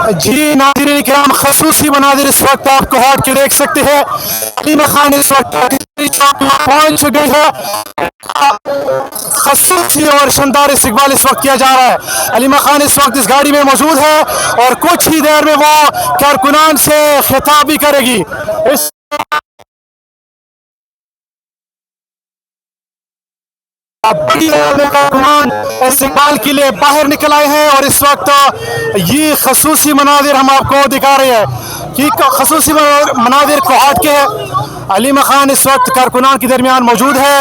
जी नाज़रीन किराम, खसूसी मनाजिर इस वक्त आप कोहट के देख सकते हैं। हलीमा खान इस वक्त पहुंच चुके हैं। खसूसी और शानदार इस्तकबाल इस वक्त किया जा रहा है। हलीमा खान इस वक्त इस गाड़ी में मौजूद है और कुछ ही देर में वो कारकुनान से खिताब भी करेगी। इस इस्तेमाल के लिए बाहर निकल आए हैं और इस वक्त ये खसूसी मनाजिर हम आपको दिखा रहे हैं कि खसूसी मनाजिर कोहट के हैं। हलीमा खान इस वक्त कारकुनान के दरमियान मौजूद है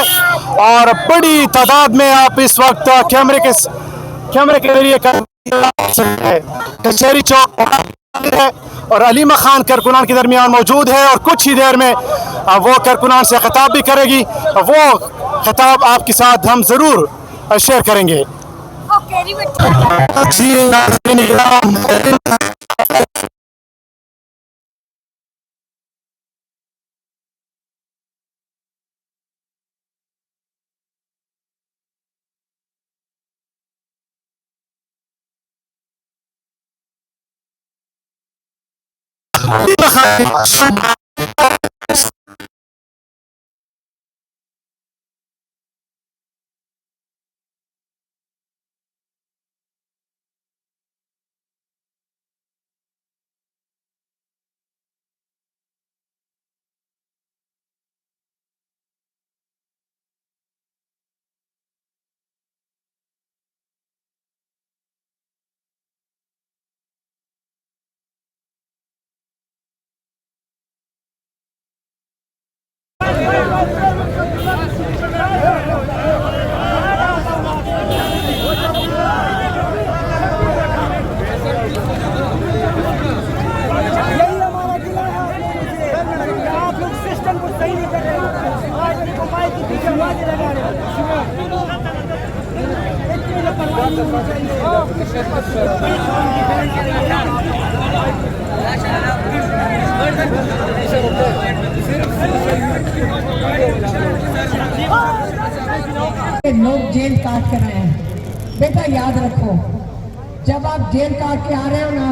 और बड़ी तादाद में आप इस वक्त कैमरे के जरिए कचहरी चौक है और हलीमा खान कारकुनान के दरमियान मौजूद है और कुछ ही देर में वो कारकुनान से खिताब भी करेगी। वो खिताब आपके साथ हम जरूर शेयर करेंगे। लोग जेल काट कर आए हैं। बेटा याद रखो, जब आप जेल काट के आ रहे हो ना,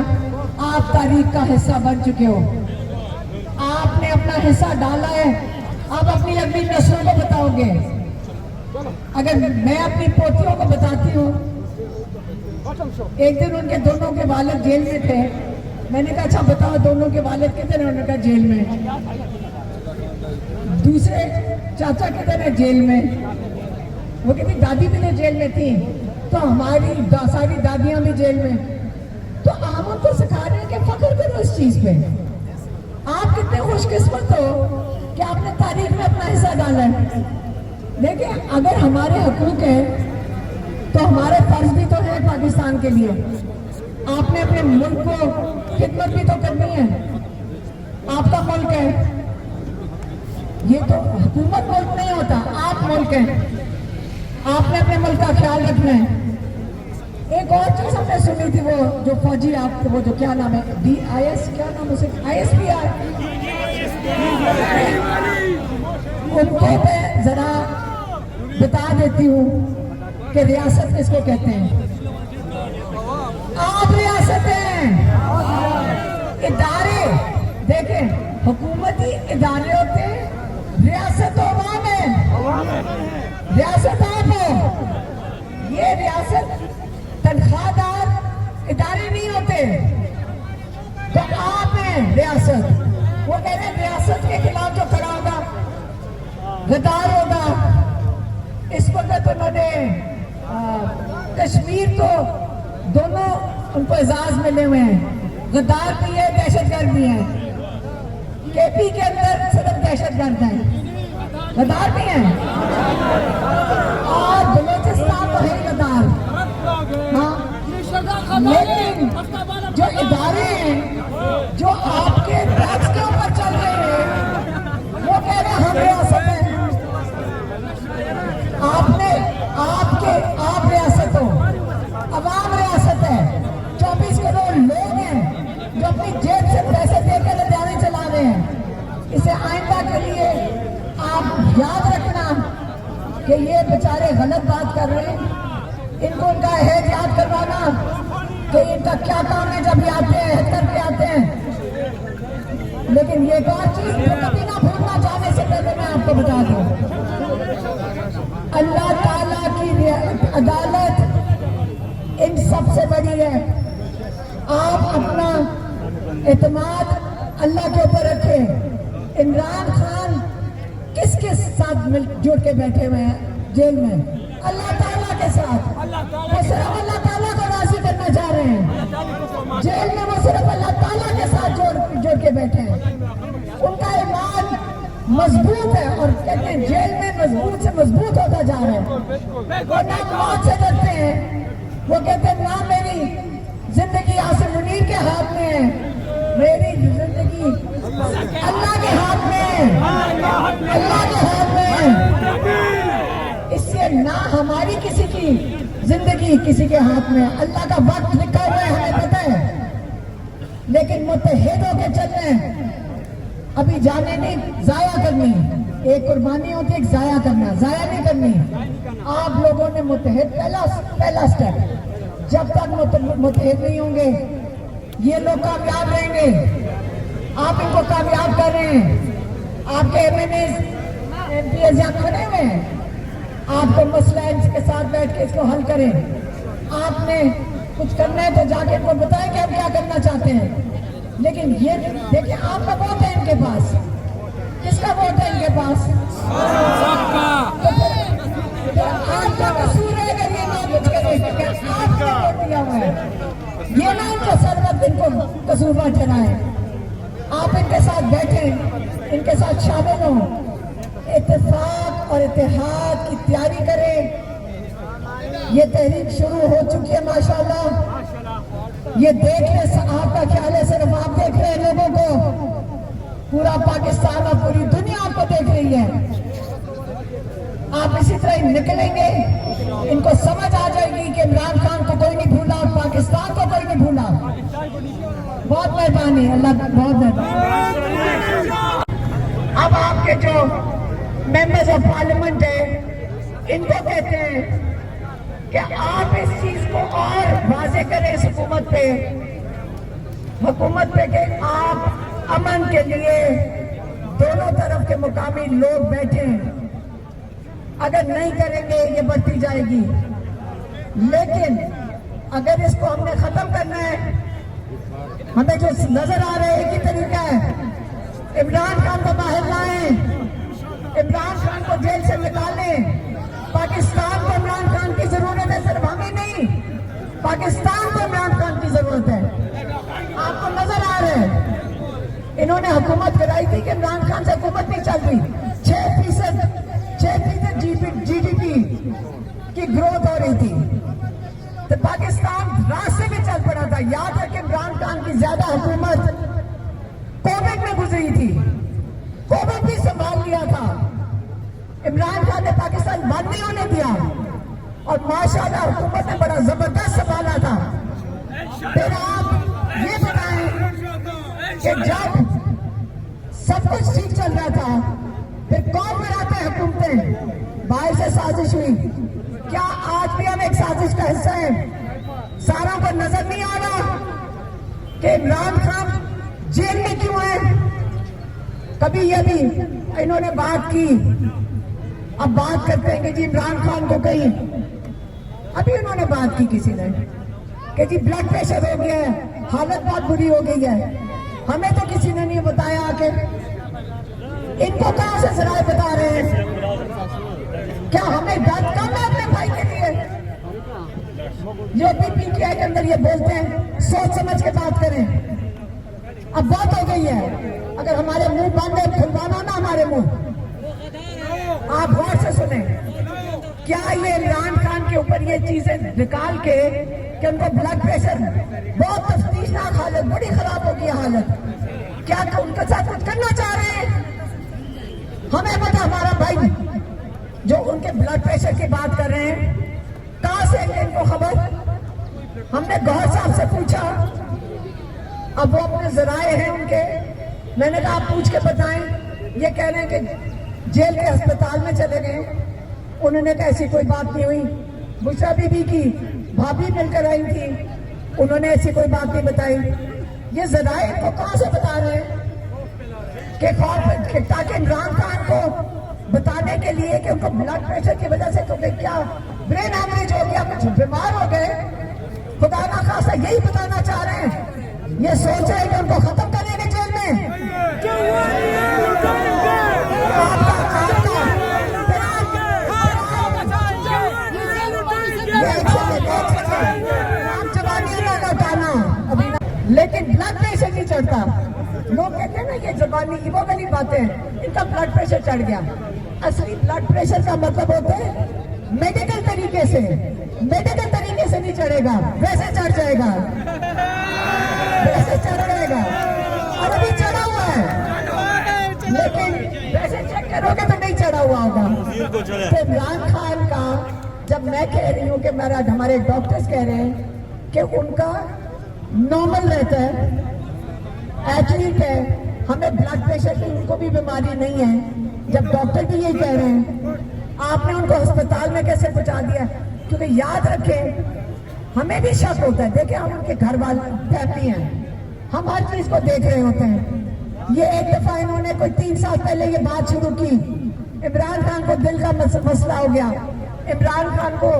आप तारीख का हिस्सा बन चुके हो। आपने अपना हिस्सा डाला है, आप अपनी अगली नस्लों को बताओगे। अगर मैं अपनी पोतियों को बताती हूँ, एक दिन उनके दोनों के वालिद जेल में थे। मैंने कहा अच्छा बताओ दोनों के वालिद कितने हैं? उन्होंने कहा जेल में। दूसरे चाचा कितने हैं? जेल में। वो कहती दादी भी तो जेल में थी, तो हमारी सारी दादियां भी जेल में। तो आप उनको सिखा रहे हैं कि फख्र करो इस चीज पे। आप कितने खुशकिस्मत हो कि आपने तारीख में अपना हिस्सा डाला है। देखिए अगर हमारे हकूक है तो हमारे फर्ज भी तो है पाकिस्तान के लिए। आपने अपने मुल्क को खिदमत भी तो करनी है। आपका मुल्क है, ये तो हुकूमत मुल्क नहीं होता, आप मुल्क है। आपने अपने मुल्क का ख्याल रखना है। एक और चीज हमने सुनी थी, वो जो फौजी आपको, वो जो क्या नाम है, DIS, क्या नाम उसे, ISPR, उनको मैं जरा बता देती हूँ कि रियासत किसको कहते हैं। आप रियासत हैं। इदारे देखें, हुकूमती इदारे होते हैं, रियासत अवाम है। रियासत आप हो। ये रियासत तनख्वाहदार इदारे नहीं होते, तो आप हैं रियासत। वो कह रहे हैं रियासत के खिलाफ जो खड़ा होगा गद्दार होगा। इस वक्त उन्होंने कश्मीर को दोनों उनको एजाज मिले हुए हैं। गद्दार भी है, दहशतगर्द भी है। KP के अंदर सिर्फ दहशतगर्द है, गद्दार भी है। और बलोचिस्तान तो है गद्दार। हाँ, लेकिन जो इदारे हैं जो आपके टैक्स के ऊपर चल रहे हैं, वो कह रहे हैं हम रियासत हैं। आप रियासत हो, अवाम रियासत है। 24 करोड़ लोग हैं जो अपनी जेब से पैसे देकर लुधियाने चला रहे हैं। इसे आइंदा के लिए आप याद रखना कि ये बेचारे गलत बात कर रहे हैं। इनको उनका अहद याद करवाना कि इनका क्या काम है। जब ये आते हैं बता दो, अल्लाह ताला की अदालत इन सबसे बड़ी है। आप अपना एतमाद अल्लाह के ऊपर रखें। इमरान खान किसके साथ जुड़ के बैठे हुए हैं जेल में? अल्लाह ताला के साथ। वो सिर्फ अल्लाह ताला को राजी करना चाह रहे हैं। जेल में वो सिर्फ अल्लाह ताला के साथ जुड़ के बैठे हैं। उनका ईमान मजबूत है और कहते हैं जेल में मजबूत से मजबूत होता जा रहा है। वो ना मौत से डरते हैं, वो कहते हैं ना मेरी जिंदगी आसिम मुनीर के हाथ में है, मेरी जिंदगी अल्लाह के हाथ में है, अल्लाह के हाथ में है। इससे ना हमारी किसी की जिंदगी किसी के हाथ में है। अल्लाह का वक्त लिखा हुआ है, हमें पता है, लेकिन मुत्तहिद होके चल रहे हैं। अभी जाने नहीं, जाया करनी। एक कुर्बानी होती है, एक जाया करना, जाया नहीं करनी। आप लोगों ने मुत्तहिद पहला स्टेप। जब तक मुत्तहिद नहीं होंगे ये लोग कामयाब रहेंगे। आप इनको कामयाब कर रहे हैं। आपके MNAs यहाँ खड़े हुए हैं। आपको मसला इनके साथ बैठ के इसको हल करें। आपने कुछ करना है तो जाके इनको बताएं कि आप क्या करना चाहते हैं। लेकिन ये देखिए, आपका वोट है इनके पास। किसका वोट है इनके पास? तो आपका कसूर है अगर ये ना कुछ करें। आपने वोट दिया हुआ है, ये ना इनका सरवत इनको कसूरवार ठहराए। आप इनके साथ बैठे, इनके साथ शामिल हो, इत्तेफाक और इत्तेहाद की तैयारी करें। ये तहरीक शुरू हो चुकी है माशाल्लाह। ये देख रहे, आपका ख्याल है सिर्फ आप देख रहे हैं लोगों को, पूरा पाकिस्तान और पूरी दुनिया आपको देख रही है। आप इसी तरह निकलेंगे, इनको समझ आ जाएगी कि इमरान खान को कोई नहीं भूला और पाकिस्तान को कोई नहीं भूला। बहुत मेहरबानी, अल्लाह बहुत मेहरबानी। अब आपके जो मेंबर्स ऑफ पार्लियामेंट है, इनको कहते हैं कि आप इस चीज को और वाजे करें इस हुकूमत पे कि आप अमन के लिए दोनों तरफ के मुकामी लोग बैठे। अगर नहीं करेंगे ये बढ़ती जाएगी। लेकिन अगर इसको हमने खत्म करना है, हमें जो नजर आ रहा है एक ही तरीका है, इमरान खान को बाहर लाएं, इमरान खान को जेल से निकालें। पाकिस्तान को इमरान खान की जरूरत है, सिर्फ हमें नहीं, पाकिस्तान को इमरान खान की जरूरत है। आपको नजर आ रहा है, इन्होंने हुकूमत कराई थी कि इमरान खान से हुकूमत नहीं चल रही। 6% GDP की ग्रोथ हो रही थी, तो पाकिस्तान रास्ते में चल पड़ा था। याद है कि इमरान खान की ज्यादा हुकूमत कोविड में गुजरी थी, कोविड भी संभाल लिया था। इमरान खान ने पाकिस्तान बंद नहीं होने दिया और माशाल्लाह हुकूमत ने बड़ा जबरदस्त संभाला था। फिर आप ये बताएं कि जब सब कुछ ठीक चल रहा था, फिर कौन बनाते हैं हुकूमतें? बाहर से साजिश हुई। क्या आज भी हम एक साजिश का हिस्सा है? सारा को नजर नहीं आ रहा कि इमरान खान जेल में क्यों है? कभी ये भी इन्होंने बात की। अब बात करते हैं कि जी इमरान खान को कहीं, अभी उन्होंने बात की किसी ने कि जी ब्लड प्रेशर हो गया है, हालत बहुत बुरी हो गई है। हमें तो किसी ने नहीं बताया कि इनको कहां से जराए बता रहे हैं। क्या हमें दर्द कम है अपने भाई के लिए? जो भी PTI के अंदर ये बोलते हैं, सोच समझ के बात करें। अब बात हो गई है, अगर हमारे मुंह बंद है, खुलवाना ना हमारे मुंह। आप गौर से सुने, क्या ये इमरान खान के ऊपर ये चीजें निकाल के कि उनको ब्लड प्रेशर, बहुत तफ्तीशनाक हालत, बड़ी खराब हो गई हालत, क्या उनके साथ कुछ करना चाह रहे हैं? हमें पता, हमारा भाई जो उनके ब्लड प्रेशर की बात कर रहे हैं, कहां से इनको खबर? हमने गौर साहब से पूछा, अब वो अपने जराए हैं उनके, मैंने कहा आप पूछ के बताएं। ये कह रहे हैं कि जेल के अस्पताल में चले गए। उन्होंने कहा ऐसी कोई बात नहीं हुई। बुशरा बीबी की भाभी मिलकर आई थी, उन्होंने ऐसी कोई बात नहीं बताई। ये जराए को कहां से बता रहे हैं कि ताकि इमरान खान को बताने के लिए कि उनको ब्लड प्रेशर की वजह से तुम्हें क्या ब्रेन हैमरेज हो गया, कुछ बीमार हो गए, खुदा ना खासा यही बताना चाह रहे हैं। ये सोच रहे हैं कि उनको खत्म करेंगे जेल में। लेकिन ब्लड प्रेशर नहीं चढ़ता। लोग कहते हैं ना ये जबानी वो वाली बातें, इनका ब्लड प्रेशर चढ़ गया। असली ब्लड प्रेशर का मतलब होता है मेडिकल तरीके से नहीं चढ़ेगा, वैसे चढ़ जाएगा, वैसे चढ़ जाएगा। और अभी चढ़ा हुआ है, लेकिन वैसे चेक करोगे तो नहीं चढ़ा हुआ होगा। तो इमरान खान का जब मैं कह रही हूँ कि मेरा हमारे डॉक्टर्स कह रहे हैं कि उनका नॉर्मल रहता है, एथलीट है, हमें ब्लड प्रेशर की उनको भी बीमारी नहीं है, जब डॉक्टर भी यही कह रहे हैं, आपने उनको अस्पताल में कैसे पहुंचा दिया? क्योंकि याद रखें हमें भी शक होता है। देखिए हम उनके घर वाले फैमिली हैं, हम हर चीज को देख रहे होते हैं। ये एक दफा इन्होंने कोई 3 साल पहले ये बात शुरू की, इमरान खान को दिल का मसला हो गया, इमरान खान को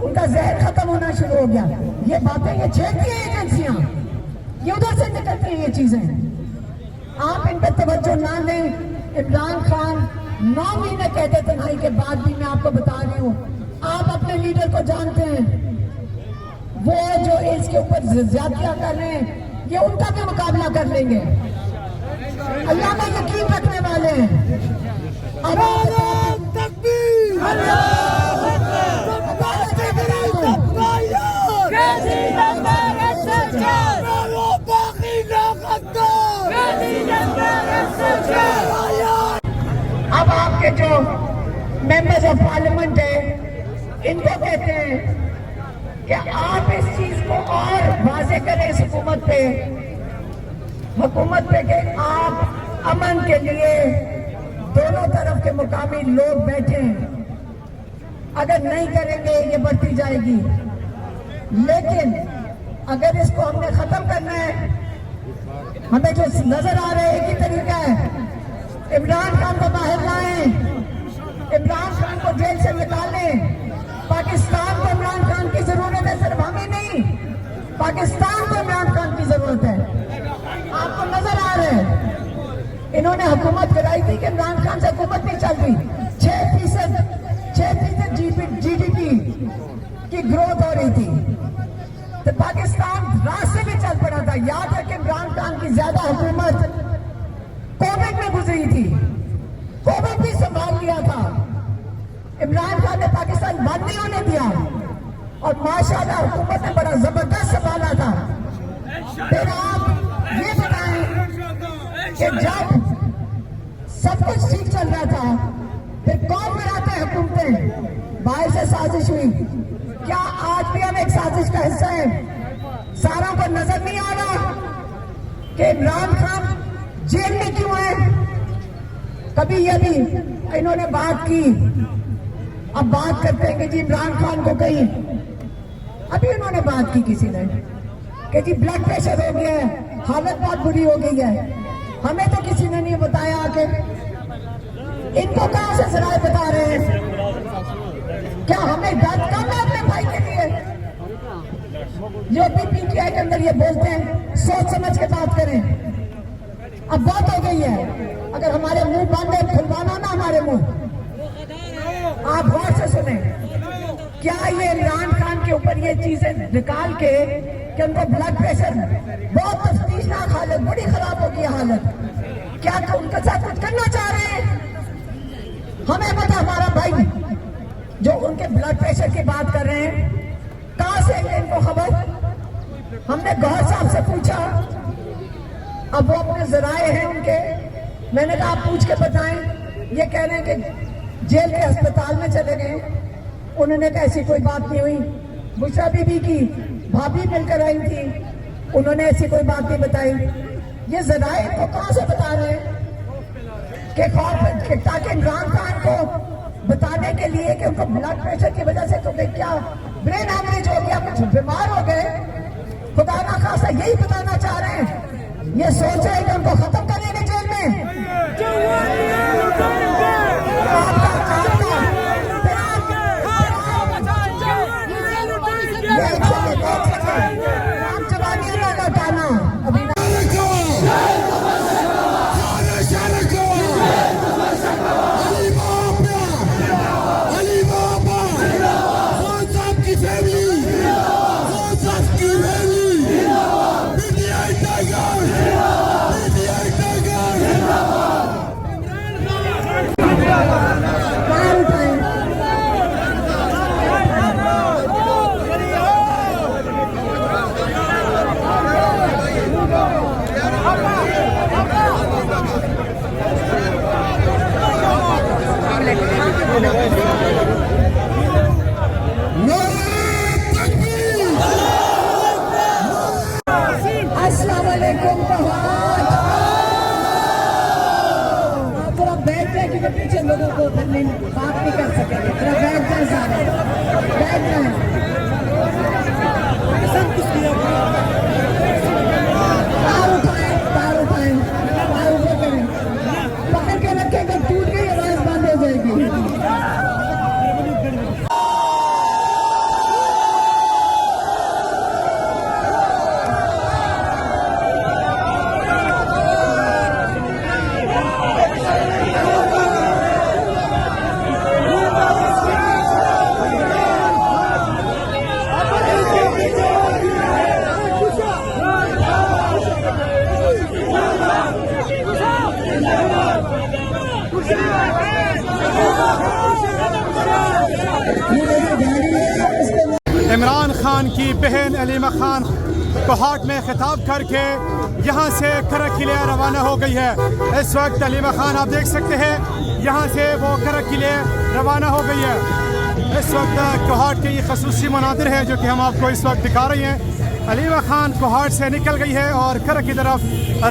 उनका जहर खत्म होना शुरू हो गया। ये बातें ये छेड़ती है एजेंसियां, ये उधर से निकलती है ये चीजें। आप इन पे तवज्जो ना दें। इमरान खान 9 महीने कहते तन्हाई के बाद भी मैं आपको बता रही हूँ, आप अपने लीडर को जानते हैं, वो जो इसके ऊपर ज्यादतियां कर रहे हैं, ये उनका भी मुकाबला कर लेंगे। अल्लाह में यकीन रखने वाले हैं। अब आपके जो मेंबर्स ऑफ पार्लियामेंट है, इनको कहते हैं कि आप इस चीज को और वाजे करें इस हुकूमत पे कि आप अमन के लिए दोनों तरफ के मुकामी लोग बैठे हैं। अगर नहीं करेंगे ये बढ़ती जाएगी, लेकिन अगर इसको हमने खत्म करना है, हमें जो नजर आ रहा है एक ही तरीका है, इमरान खान को बाहर लाएं, इमरान खान को जेल से निकालें। पाकिस्तान को इमरान खान की जरूरत है, सिर्फ हमें नहीं, पाकिस्तान को इमरान खान की जरूरत है। आपको नजर आ रहा है इन्होंने हुकूमत कराई थी कि इमरान खान से हुकूमत नहीं चल रही, 6% GDP की ग्रोथ हो रही थी, तो पाकिस्तान रास्ते में चल पड़ा था। याद है कि इमरान खान की ज्यादा हुकूमत कोविड में गुजरी थी, कोविड भी संभाल लिया था, इमरान खान ने पाकिस्तान बंद नहीं होने दिया, और माशाल्लाह हुकूमत ने बड़ा जबरदस्त संभाला था। फिर आप ये बताएं कि जब सब कुछ ठीक चल रहा था, फिर कौन बनाते हैं हुकूमतें? बाहर से साजिश हुई। क्या आज भी हम एक साजिश का हिस्सा है? सारा को नजर नहीं आ रहा कि इमरान खान जेल में क्यों है? कभी ये भी इन्होंने बात की, अब बात करते हैं कि जी इमरान खान को कहीं, अभी उन्होंने बात की किसी ने कि जी ब्लड प्रेशर हो गया है, हालत बहुत बुरी हो गई है, हमें तो किसी ने नहीं बताया कि इनको कहां से जराए बता रहे हैं? क्या हमें दर्द कम है अपने भाई के लिए? जो भी PTI के अंदर ये बोलते हैं, सोच समझ के बात करें। अब बात हो गई है, अगर हमारे मुंह बंद है, खुलवाना ना हमारे मुंह। आप गौर से सुने, क्या ये इमरान खान के ऊपर ये चीजें निकाल के कि उनको ब्लड प्रेशर, बहुत तफ्तीशनाक हालत, बड़ी खराब हो गई हालत, क्या उनके साथ कुछ करना चाह रहे हैं? हमें पता हमारा भाई जो उनके ब्लड प्रेशर की बात कर रहे हैं, कहां से इनको खबर? हमने गौर साहब से पूछा, अब वो अपने जराए हैं उनके, मैंने कहा आप पूछ के बताएं। ये कह रहे हैं कि जेल के अस्पताल में चले गए, उन्होंने कहा ऐसी कोई बात नहीं हुई। बुशरा बीबी की भाभी मिलकर आई थी, उन्होंने ऐसी कोई बात नहीं बताई। ये जराए को कहां से बता रहे हैं कि ताकि इमरान खान को बताने के लिए कि उनको ब्लड प्रेशर की वजह से तुम्हें क्या ब्रेन हैमरेज हो गया, कुछ बीमार हो गए, खुदा ना खासा यही बताना चाह रहे हैं। ये सोच रहे हैं कि उनको खत्म करेंगे जेल में। अस्सलाम वालेकुम फवाद। आप जरा बैठ जाए क्योंकि पीछे लोगों को बात नहीं कर सकेंगे। जरा बैठ जाए, सारे बैठ जाए। पैर उठाएं, पैर ऊपर करें, पकड़ के रखें। अगर टूट गई आवाज बंद हो जाएगी। इमरान खान की बहन अलीमा खान कोहाट में खिताब करके यहाँ से करक के लिए रवाना हो गई है। इस वक्त अलीमा खान आप देख सकते हैं यहाँ से वो करक के लिए रवाना हो गई है। इस वक्त कोहाट के ये खसूसी मनादिर है जो कि हम आपको इस वक्त दिखा रहे हैं। अलीमा खान कोहाट से निकल गई है और करक की तरफ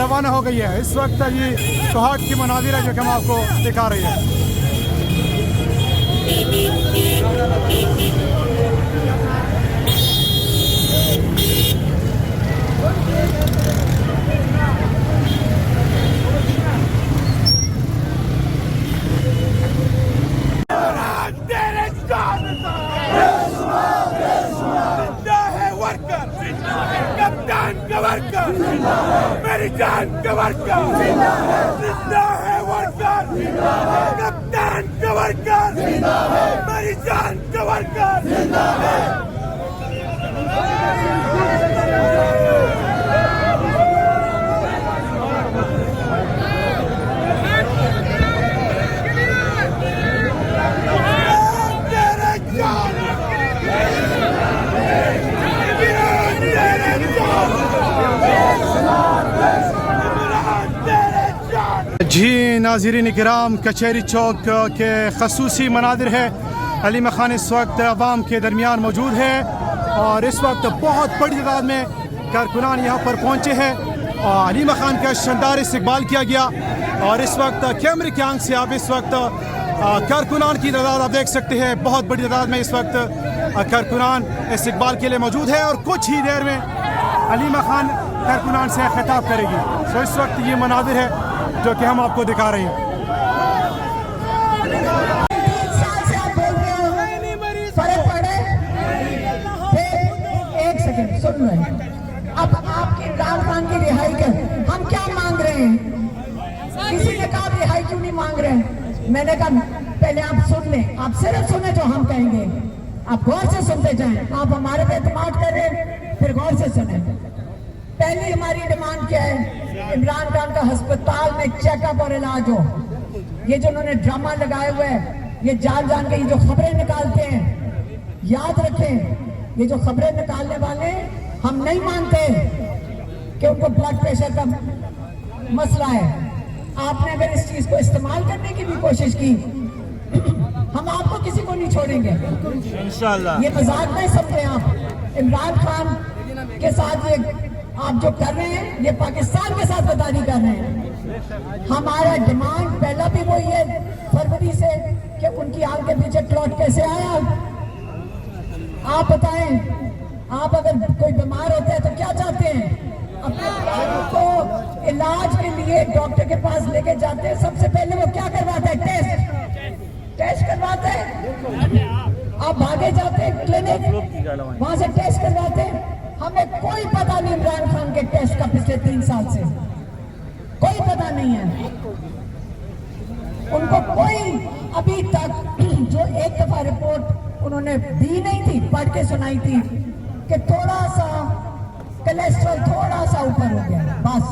रवाना हो गई है। इस वक्त ये कोहाट की मनादिर है जो कि हम आपको दिखा रहे हैं। मेरी जान गवर्कर जिंदा है वर्कर, कप्तान गवर्कर मेरी जान गवर्कर जिंदा है। जी नाज़रीन इकराम, कचहरी चौक के खसूसी मनादिर है। अलीमा खान इस वक्त अवाम के दरमियान मौजूद है और इस वक्त बहुत बड़ी तादाद में कारकुनान यहाँ पर पहुँचे हैं और अलीमा खान का शानदार इस्तकबाल किया गया। और इस वक्त कैमरे की आंख से आप इस वक्त कारकुनान की तादाद आप देख सकते हैं। बहुत बड़ी तादाद में इस वक्त कारकुनान इस्तकबाल के लिए मौजूद है और कुछ ही देर में अलीमा खान कारकुनान से खिताब करेगी। तो इस वक्त ये मनादिर है जो कि हम आपको दिखा रहे हैं। एक सेकंड सुन रहे हैं। अब आपके इमरान खान की रिहाई कर हम क्या मांग रहे हैं? किसी ने कहा रिहाई क्यों नहीं मांग रहे हैं? मैंने कहा पहले आप सुन लें, आप सिर्फ सुने जो हम कहेंगे, आप गौर से सुनते जाएं। आप हमारे पे एतमाद करें फिर गौर से सुने। पहली हमारी डिमांड क्या है? इमरान खान का अस्पताल में चेकअप और इलाज हो। ये जो उन्होंने ड्रामा लगाए हुए हैं, ये जान जान के ये जो खबरें निकालते हैं, याद रखें ये जो खबरें निकालने वाले हम नहीं मानते कि उनको ब्लड प्रेशर का मसला है। आपने अगर इस चीज को इस्तेमाल करने की भी कोशिश की हम आपको किसी को नहीं छोड़ेंगे इंशाल्लाह। ये मजाक नहीं समझे आप। इमरान खान के साथ ये आप जो कर रहे हैं ये पाकिस्तान के साथ गद्दारी कर रहे हैं। हमारा डिमांड पहला भी वही है फरवरी से कि उनकी आंख के पीछे क्लॉट कैसे आया। आप बताएं, आप अगर कोई बीमार होता है तो क्या चाहते हैं? अपने बीमारों को इलाज के लिए डॉक्टर के पास लेके जाते हैं। सबसे पहले वो क्या करवाता है? टेस्ट करवाते हैं। आप भागे जाते हैं क्लिनिक, वहां से टेस्ट करवाते हैं। हमें कोई पता नहीं इमरान खान के टेस्ट का पिछले 3 साल से कोई पता नहीं है। उनको कोई अभी तक जो एक दफा रिपोर्ट उन्होंने दी नहीं थी, पढ़ के सुनाई थी कि थोड़ा सा कोलेस्ट्रॉल थोड़ा सा ऊपर हो गया, बस।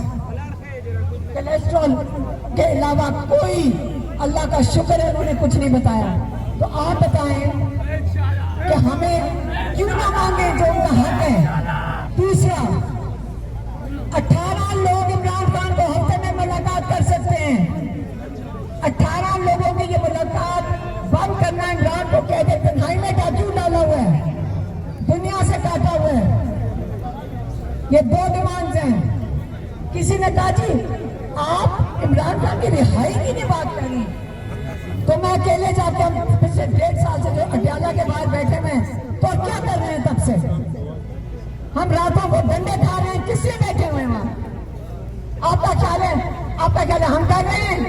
कोलेस्ट्रॉल के अलावा कोई अल्लाह का शुक्र है उन्होंने कुछ नहीं बताया। तो आप बताएं कि हमें क्यों ना मांगे जो उनका हक है। तीसरा, 18 लोग इमरान खान को हफ्ते में मुलाकात कर सकते हैं। 18 लोगों की ये मुलाकात बंद करना इमरान को कह दे। तन्हाई में क्यों डाला हुआ है, दुनिया से काटा हुआ है। ये 2 डिमांड्स हैं। किसी ने कहा जी आप इमरान खान की रिहाई की नहीं बात करी, तो मैं अकेले जाके हम पिछले 1.5 साल से जो अड्याला के बाहर बैठे हैं तो क्या कर रहे हैं तब से, हम रातों को डंडे खा रहे हैं, किससे बैठे हुए हैं वहां? आपका ख्याल है हम कर रहे हैं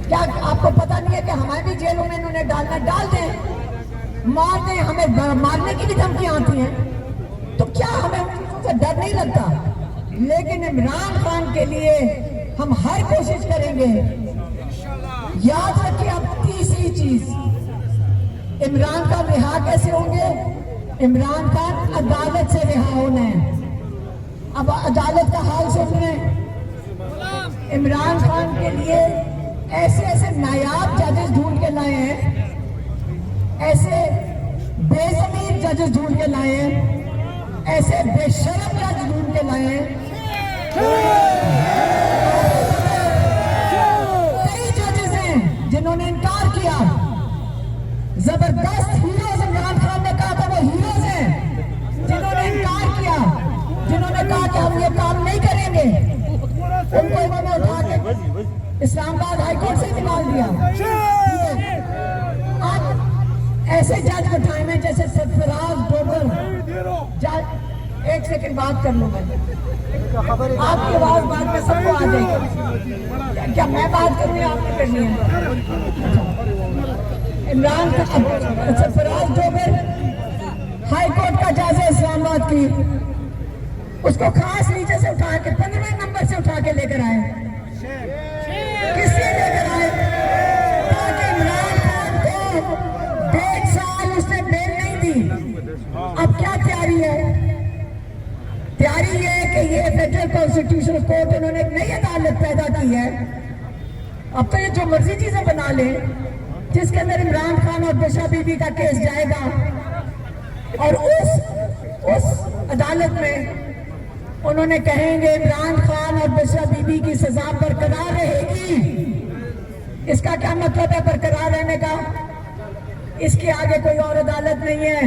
क्या? आपको पता नहीं है कि हमारे भी जेलों में इन्होंने डाल दें, मार दें, हमें मारने की भी धमकियां आती हैं, तो क्या हमें उन चीजों से डर नहीं लगता? लेकिन इमरान खान के लिए हम हर कोशिश करेंगे। याद रखिए अब तीसरी चीज, इमरान खान रिहा कैसे होंगे? इमरान खान अदालत से रिहा होना है। अब अदालत का हाल सुन रहे हैं। इमरान खान के लिए ऐसे नायाब जजेस ढूंढ के लाए हैं, ऐसे बेज़मीर जजेस ढूंढ के लाए हैं, ऐसे बेशर्म जज ढूंढ के लाए हैं। कई जजेस हैं जिन्होंने इनकार किया। जबरदस्त हीरोज इमरान खान ने कहा था वो हीरोज हैं, जिन्होंने इनकार किया, जिन्होंने कहा कि हम ये काम नहीं करेंगे, उनको इन्होंने उठा के इस्लामाबाद हाईकोर्ट से निकाल दिया। अब ऐसे जज बिठाए हैं जैसे सरफराज डोगर जज। एक सेकंड बात कर लूं मैं, आपकी आवाज बाद में सबको आ जाएगी। क्या मैं बात करूं या आपने करनी है? इमरान सरफराज डोगर हाईकोर्ट का जज है इस्लामाबाद की, उसको खास नीचे से उठा के 15वें नंबर से उठा के लेकर आए। किससे लेकर आए? ताकि इमरान खान को 1.5 साल उसने बेल नहीं दी। अब क्या तैयारी है? तैयारी ये है कि ये फेडरल कॉन्स्टिट्यूशनल कोर्ट इन्होंने एक नई अदालत पैदा की है। अब तो ये जो मर्जी चीजें बना ले, जिसके अंदर इमरान खान और बिशा बीबी का केस जाएगा, और उस अदालत में उन्होंने कहेंगे इमरान खान और बिशा बीबी की सजा बरकरार रहेगी। इसका क्या मतलब है बरकरार रहने का? इसके आगे कोई और अदालत नहीं है।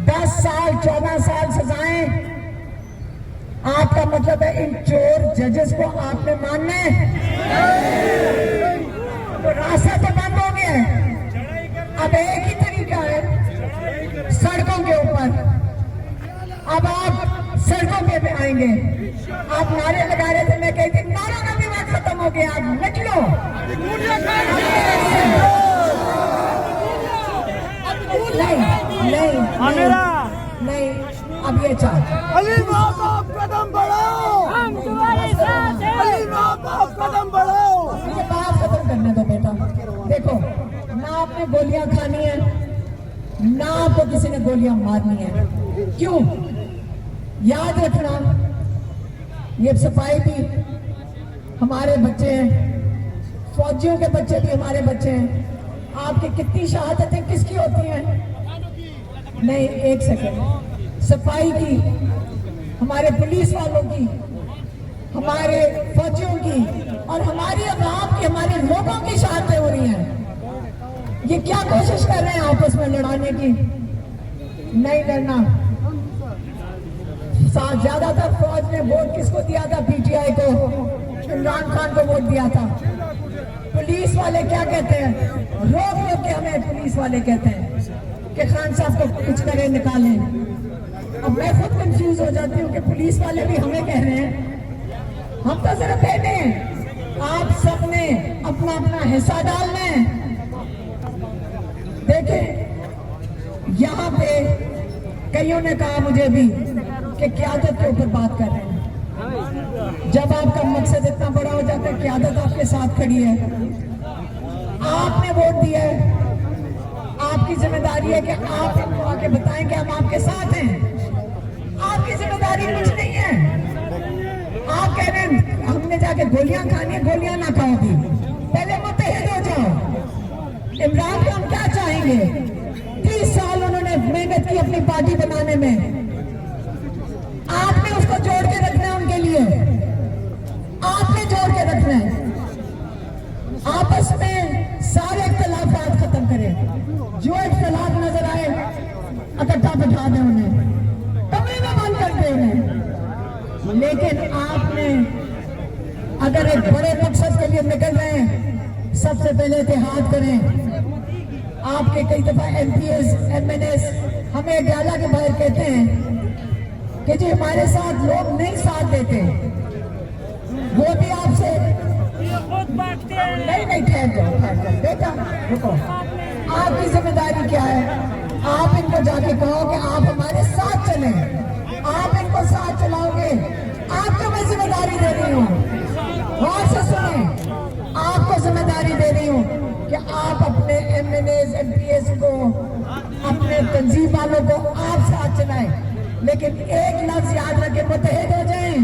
10 साल 14 साल सजाएं, आपका मतलब है इन चोर जजेस को आपने मानना है? तो रास्ता तो बंद हो गया है। अब एक ही तरीका है, सड़कों के ऊपर। अब आप सड़कों पे आएंगे, आप नारे लगा रहे थे, मैं कहती नारों का भी वक्त खत्म हो गया, आप निकलो। नहीं, अब ये आप कदम बढ़ाओ, हम तुम्हारे साथ हैं। आप कदम बढ़ाओ। ये बात खत्म करने दो बेटा। देखो, ना आपने गोलियां खानी है, ना आपको किसी ने गोलियां मारनी है। क्यों? याद रखना, ये सिपाही भी हमारे बच्चे हैं, फौजियों के बच्चे भी हमारे बच्चे हैं। आपकी कितनी शहादतें किसकी होती हैं? नहीं, एक सेकंड, सिपाही की, हमारे पुलिस वालों की, हमारे फौजियों की, और हमारी अवाम की, हमारे लोगों की शहादतें हो रही हैं। ये क्या कोशिश कर रहे हैं आपस में लड़ाने की? नहीं लड़ना। ज्यादातर फौज ने वोट किसको दिया था? पीटीआई को, इमरान खान को वोट दिया था। पुलिस वाले क्या कहते हैं? रोक के हमें पुलिस वाले कहते हैं कि खान साहब को कुछ करें, निकालें। अब मैं खुद कंफ्यूज हो जाती हूँ कि पुलिस वाले भी हमें कह रहे हैं। हम तो जरा बैठे हैं, आप सबने अपना अपना हिस्सा डालना है। देखिए, यहाँ पे कईयों ने कहा मुझे भी कि क़यादत के ऊपर बात कर रहे हैं। जब आपका मकसद इतना बड़ा हो जाता है, क़यादत आपके साथ खड़ी है, आपने वोट दिया है, आपकी जिम्मेदारी है कि आप हमको आके बताएं कि हम आपके साथ हैं। आपकी जिम्मेदारी कुछ नहीं है। आप कह रहे हैं हमने जाके गोलियां खानी है, गोलियां ना खाओ भी, पहले मुत्तहिद हो जाओ। इमरान खान क्या चाहेंगे? 30 साल उन्होंने मेहनत की अपनी पार्टी बनाने में, आपने उसको जोड़ के रखना है उनके लिए, आपने जोड़ के रखना है। आपस में सारे इख्तिलाफात खत्म करें, जो इख्तिलाफ नजर आए इकट्ठा बिठा दें, उन्हें कमरे में बंद कर दें, उन्हें लेकिन आपने अगर एक बड़े मकसद के लिए निकल रहे हैं, सबसे पहले इत्तेहाद करें। आपके कई दफा MPs, MNS हमें डाला के बाहर कहते हैं कि जी हमारे साथ लोग नहीं साथ देते, वो भी आपसे नहीं ठहर जाओ बेटा, रुको। आपकी जिम्मेदारी क्या है? आप इनको जाके कहो कि आप हमारे साथ चलें, आप इनको साथ चलाओगे। आपको मैं जिम्मेदारी दे रही हूँ, गौर से सुने, आपको जिम्मेदारी दे रही हूँ कि आप अपने MNAs, MPs को, अपने तंजीम वालों को आप साथ चलाएं, लेकिन एक लफ्ज याद रखें, मुत्तहिद हो जाएं।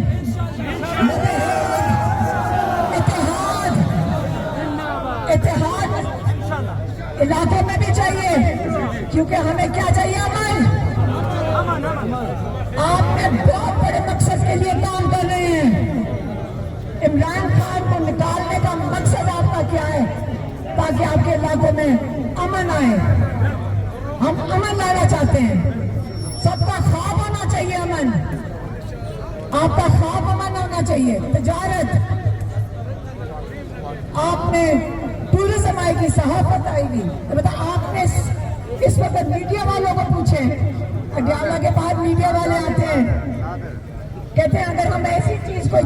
इत्तेहाद इलाकों में भी चाहिए, क्योंकि हमें क्या चाहिए? अमन। आपने बहुत बड़े मकसद के लिए काम कर रहे हैं। इमरान खान को निकालने का मकसद आपका क्या है? ताकि आपके इलाकों में अमन आए। हम अमन लाना चाहते हैं। सबका ख्वाब होना चाहिए अमन। आपका ख्वाब अमन होना चाहिए। तिजारत, आपने टूरिज्म आएगी, सहाफत आएगी। तो बता, आपने इस वक्त मीडिया वालों को पूछे, अड्याला के बाद मीडिया वाले आते हैं, कहते हैं अगर हम ऐसी चीज को,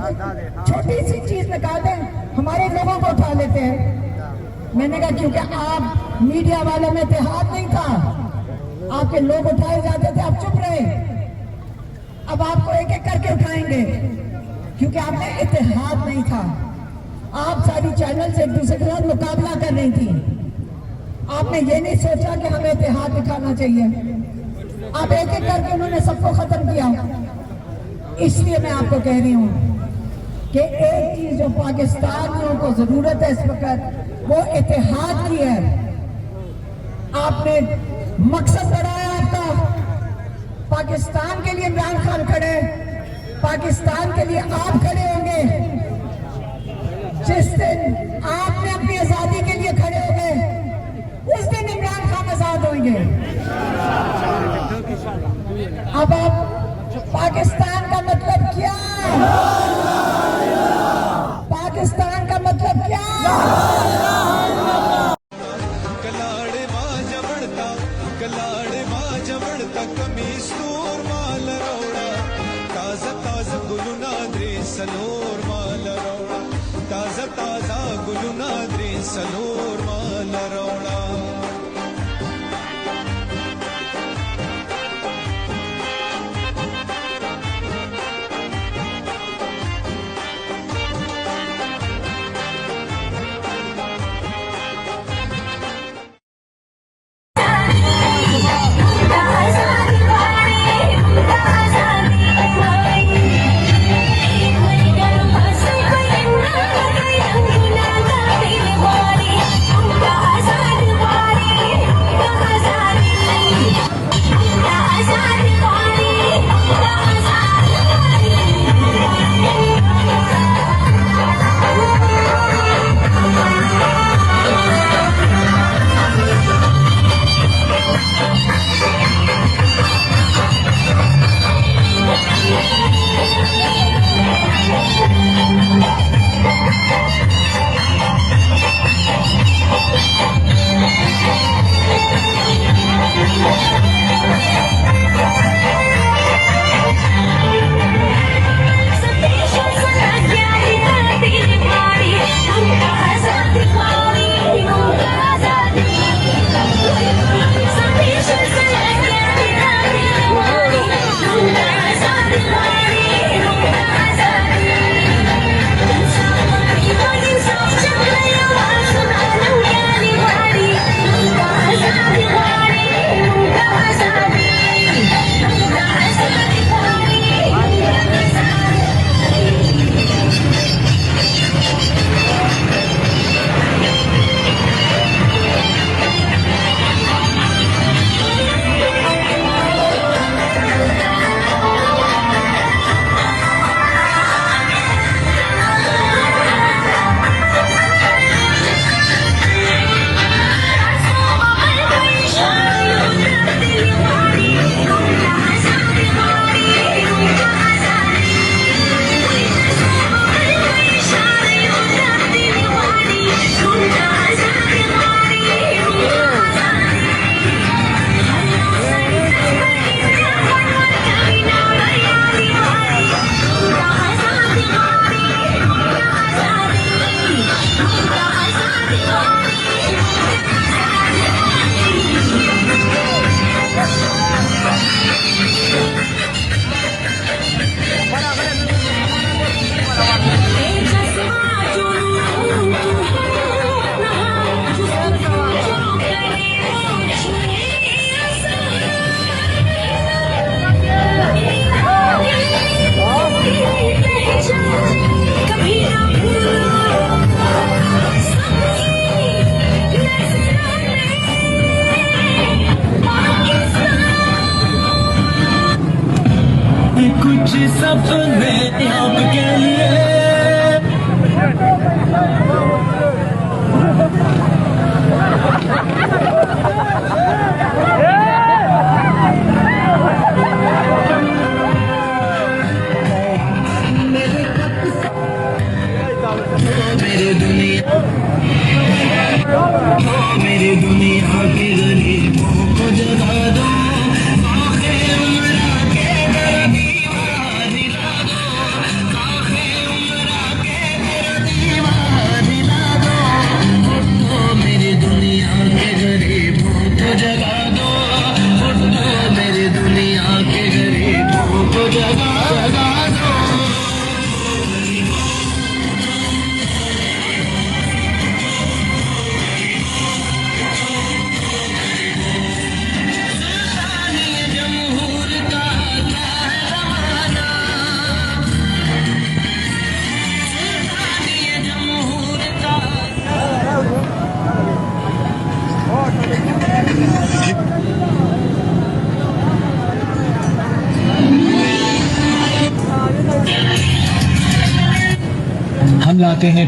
छोटी सी चीज निकाल दें, हमारे लोगों को उठा लेते हैं। मैंने कहा क्योंकि आप मीडिया वालों में इत्तेहाद नहीं था, आपके लोग उठाए जाते थे, आप चुप रहे। अब आपको एक एक करके उठाएंगे, क्योंकि आपने इत्तेहाद नहीं था। आप सारी चैनल से एक दूसरे के साथ मुकाबला कर रही थी। आपने ये नहीं सोचा कि हमें इत्तेहाद दिखाना चाहिए। अब एक एक करके उन्होंने सबको खत्म किया। इसलिए मैं आपको कह रही हूं कि एक चीज जो पाकिस्तानियों को जरूरत है इस वक्त, वो इत्तेहाद की है। आपने मकसद बढ़ाया आपका, पाकिस्तान के लिए इमरान खान खड़े, पाकिस्तान के लिए आप खड़े होंगे। जिस दिन आपने अपनी आजादी के लिए खड़े हो गए, उस दिन इमरान खान आजाद होंगे। अब आप पाकिस्तान का मतलब क्या? पाकिस्तान का मतलब क्या? कमीसूर माल रोड़ा, ताजा ताजा गुलुनाद्री सलोर माल रोड़ा, ताजा ताजा गुलुनाद्री सलोर माल रोड़ा। Body. कुछ सपने आपके लिए। मेरी दुनिया के गरीबों को जगा दो, आखे उम्रा के मेरा दीवार दिला दो, आखे उम्रा के मेरा दीवार दिला दो। उठो मेरी दुनिया के गरीबों को जगा दो, उठो मेरी दुनिया के गरीबों को जगा दो। हम लाते हैं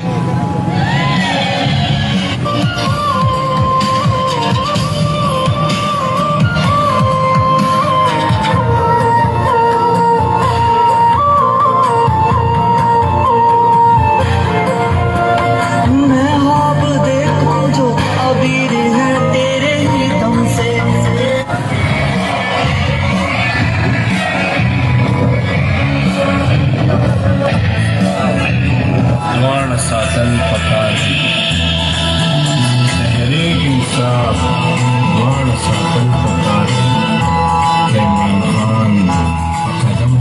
सातल पकार शहरे इंसाफ वाण सातल पकार इमरान खान कदम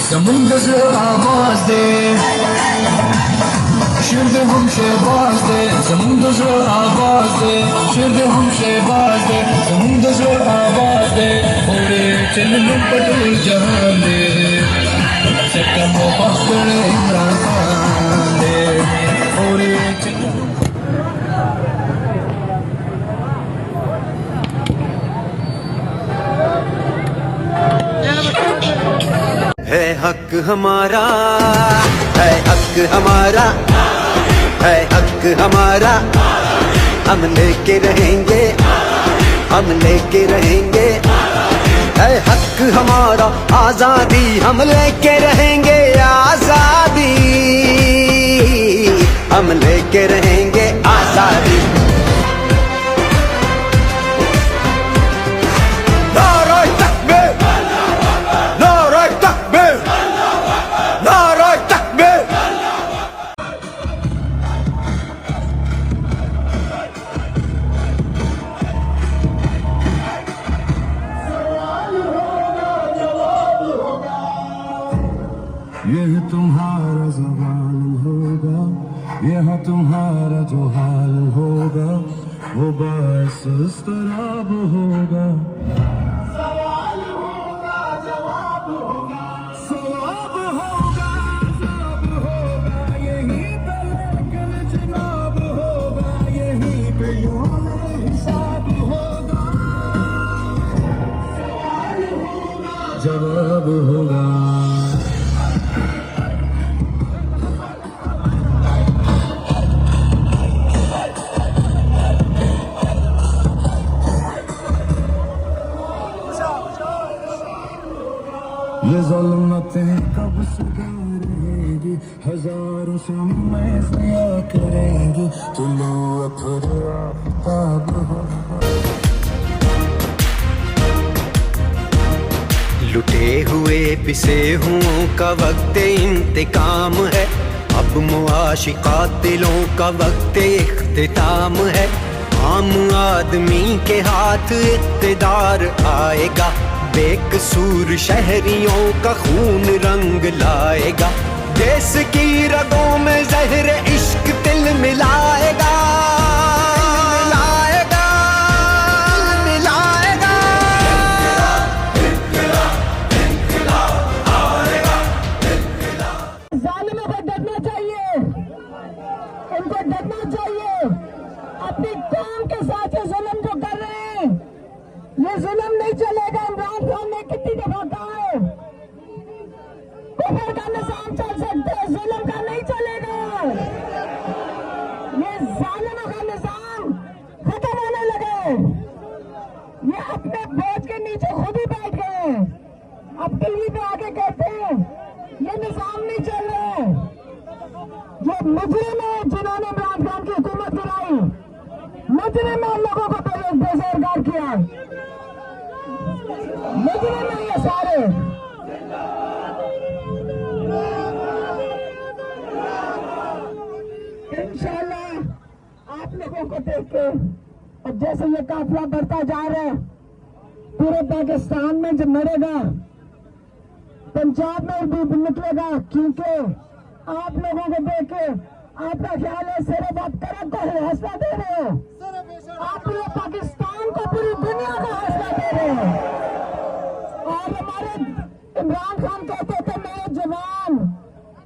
समुंदर से आवाज दे, शिर दे हम शहबाज दे, समुंदर से आवाज दे, शिर दे हम शहबाज दे, समुंदर से आवाज दे, ओरे चलने पटोल जहान दे, सकम पकड़ इमरान खान दे, ओरे है हक हमारा, है हक हमारा, है हक हमारा, हम लेके रहेंगे, हम लेके रहेंगे, है हक हमारा आजादी, हम लेके रहेंगे आजादी, हम लेके रहेंगे आजादी। यह तुम्हारा सवाल होगा, यह तुम्हारा जो हाल होगा, वो बस इस तरह होगा। सवाल होगा, जवाब होगा, सवाब होगा, जवाब होगा, यहीं पे लेकिन जवाब होगा, यहीं पे हिसाब होगा। सवाल होगा, जवाब होगा। प्यार से मैं सया करेंगे चलो फिर आफ्ताब हो। लुटे हुए पिसे हुओं का वक्त इंतकाम है, अब मुआशिका दिलों का वक्त इख्तिताम है। आम आदमी के हाथ इक़्तिदार आएगा, बेकसूर शहरियों का खून रंग लाएगा। देश की रगों में जहर इश्क दिल मिलाएगा, जुल्म नहीं चलेगा। इमरान खान ने कितनी दफा कहा है कुफर का निजाम चल सकता है, जुल्म का नहीं चलेगा। ये जालिमों का निजाम खत्म होने लगे, ये अपने बोझ के नीचे खुद ही बैठ गए। अब टीवी पे आगे कहते हैं ये निजाम नहीं चल रहा है। जो मुजरिम है जिन्होंने इमरान खान की हुकूमत गिराई, मुजरिम है, लोगों को बेरोजगार किया, मुजरिम नहीं है सारे। इंशाल्लाह आप लोगों को देख के और जैसे ये काफिला बढ़ता जा रहा है, पूरे पाकिस्तान में जब मरेगा, पंजाब में भी निकलेगा, क्योंकि आप लोगों को देख के आपका ख्याल है सिर्फ आप तरफ को हौसला दे रहे हो, आप पूरे पाकिस्तान को, पूरी दुनिया को हौसला दे रहे हो। और हमारे इमरान खान कहते थे मेरे जवान,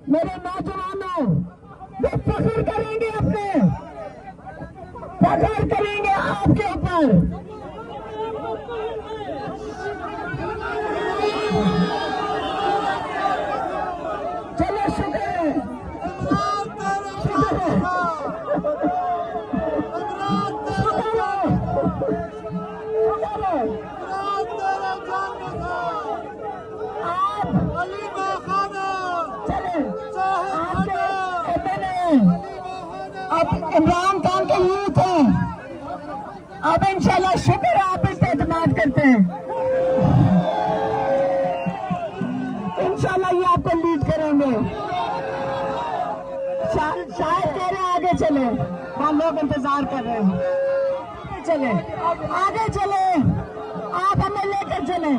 मेरे नौजवानों, वे फख्र करेंगे, अपने फख्र करेंगे आपके ऊपर। चलो शुक्र है, शुक्र है, अब इमरान खान के यूथ है, अब इंशाल्लाह शुक्र है आप इस पे एतमाद करते हैं, इंशाल्लाह ये आपको लीड करेंगे। शायद कह रहे हैं आगे चले, हम लोग इंतजार कर रहे हैं, चले आगे चले, आप हमें लेकर चले।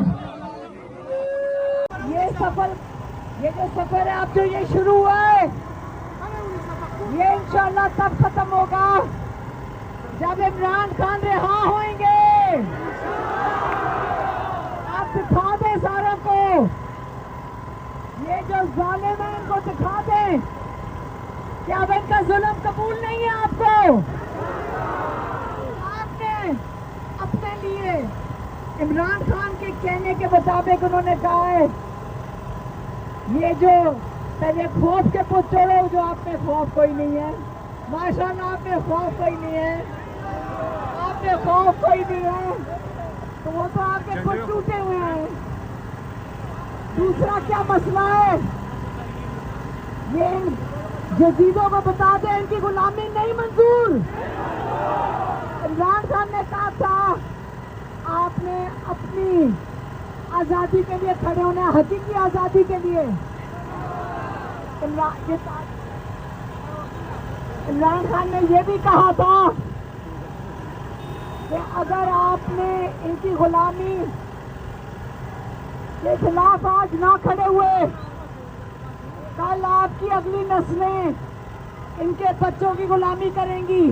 ये सफर, ये जो सफर है अब जो ये शुरू हुआ है, ये इंशाल्लाह तब खत्म होगा जब इमरान खान रिहा होंगे। आप दिखा दें सारों को, ये जो जालिम है इनको दिखा दें कि अब इनका जुल्म कबूल नहीं है। आपको, आपने अपने लिए इमरान खान के कहने के मुताबिक उन्होंने कहा है, ये जो पहले खौफ के पुत चढ़ो, जो आप में खौफ कोई नहीं है, माशाल्लाह आप में खौफ कोई नहीं है, आप में खौफ कोई नहीं है, तो वो तो आपके खुद टूटे हुए हैं। दूसरा क्या मसला है, ये जदीदों को बता दें इनकी गुलामी नहीं मंजूर। इमरान खान ने कहा था आपने अपनी आजादी के लिए खड़े होना, हकीकी आजादी के लिए। इमरान खान ने यह भी कहा था कि अगर आपने इनकी गुलामी के खिलाफ आज ना खड़े हुए, कल आपकी अगली नस्लें इनके बच्चों की गुलामी करेंगी।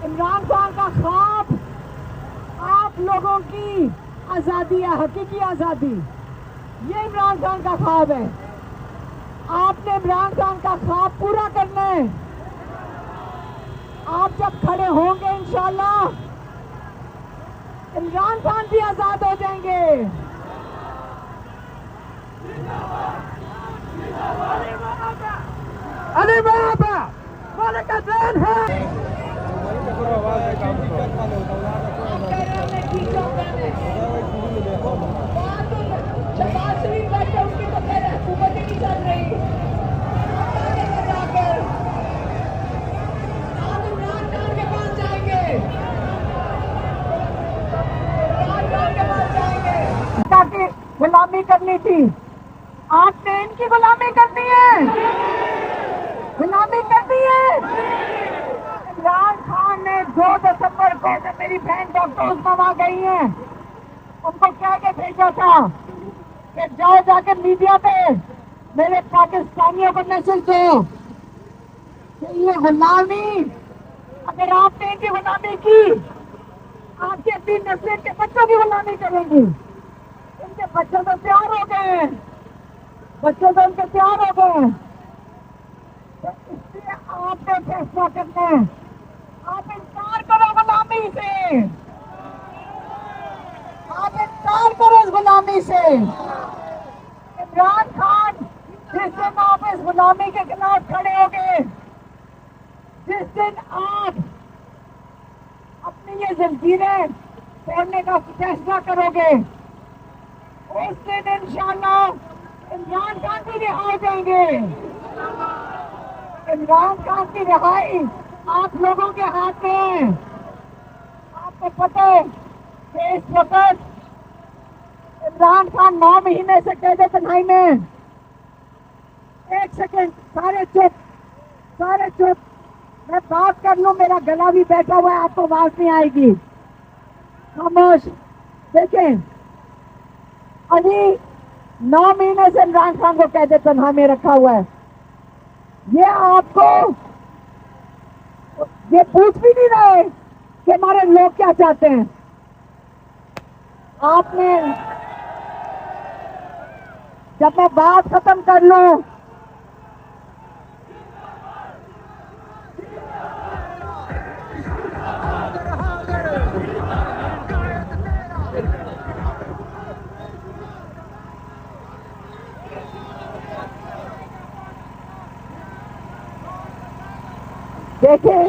इमरान खान का ख्वाब आप लोगों की आजादी है, हकीकी आजादी, ये इमरान खान का ख्वाब है। आपने इमरान खान का ख्वाब पूरा करना है। आप जब खड़े होंगे इंशाल्लाह इमरान खान भी आजाद हो जाएंगे। अली बाबा मालिक अज़ैन है। शहबाज शरीफ बैठे, उनकी तो खैर हुकूमत ही नहीं चल रही। थी। आपने इनकी गुलामी करनी है, गुलामी करनी है। इमरान खान ने 2 दिसंबर को जब मेरी बहन डॉक्टर उस्मा वहां गई हैं, उनको कह के भेजा था कि जाओ जाके मीडिया पे मेरे पाकिस्तानियों को मैसेज दो कि ये गुलामी, अगर आपने इनकी गुलामी की, आपके 3 नस्लें के बच्चों की गुलामी करेंगी। इनके बच्चे तो तैयार हो गए हैं, बच्चे तो उनके तैयार हो गए हैं। तो इसलिए आपने फैसला करना है। आप इंकार करो गुलामी से, आप इंकार करो इस गुलामी से। इमरान खान, जिस दिन आप इस गुलामी के खिलाफ खड़े हो गए, जिस दिन आप अपनी ये जंजीरें तोड़ने का फैसला करोगे, उस दिन इंशाअल्लाह इमरान खान भी रिहा हो जाएंगे। इमरान खान की रिहाई आप लोगों के हाथ में है। आपको पता है कि इस वक्त इमरान खान 9 महीने से कैद तन्हाई में। एक सेकंड, सारे चुप, सारे चुप। मैं बात कर लूं, मेरा गला भी बैठा हुआ है, आपको आवाज नहीं आएगी। खामोश। देखें, अभी 9 महीने से इमरान खान को कैद तन्हा में रखा हुआ है। ये आपको ये पूछ भी नहीं रहे कि हमारे लोग क्या चाहते हैं। आपने, जब मैं बात खत्म कर लूं, देखिए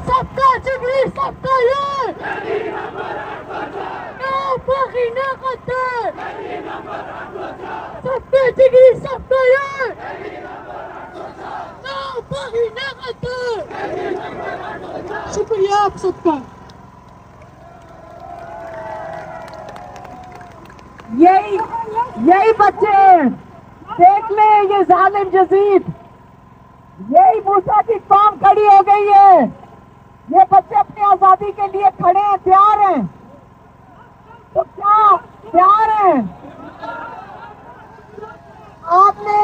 सबका जिगरी, सबका ये बाकी ना कतर, सबका जिगरी, सबका ये बाकी ना कतर। शुक्रिया आप सबका। यही बच्चे हैं। देख ले, ये जालिम यजीद, यही मूसा की कौम खड़ी हो गई है। ये बच्चे अपनी आजादी के लिए खड़े हैं, तैयार हैं। तो क्या तैयार हैं? आपने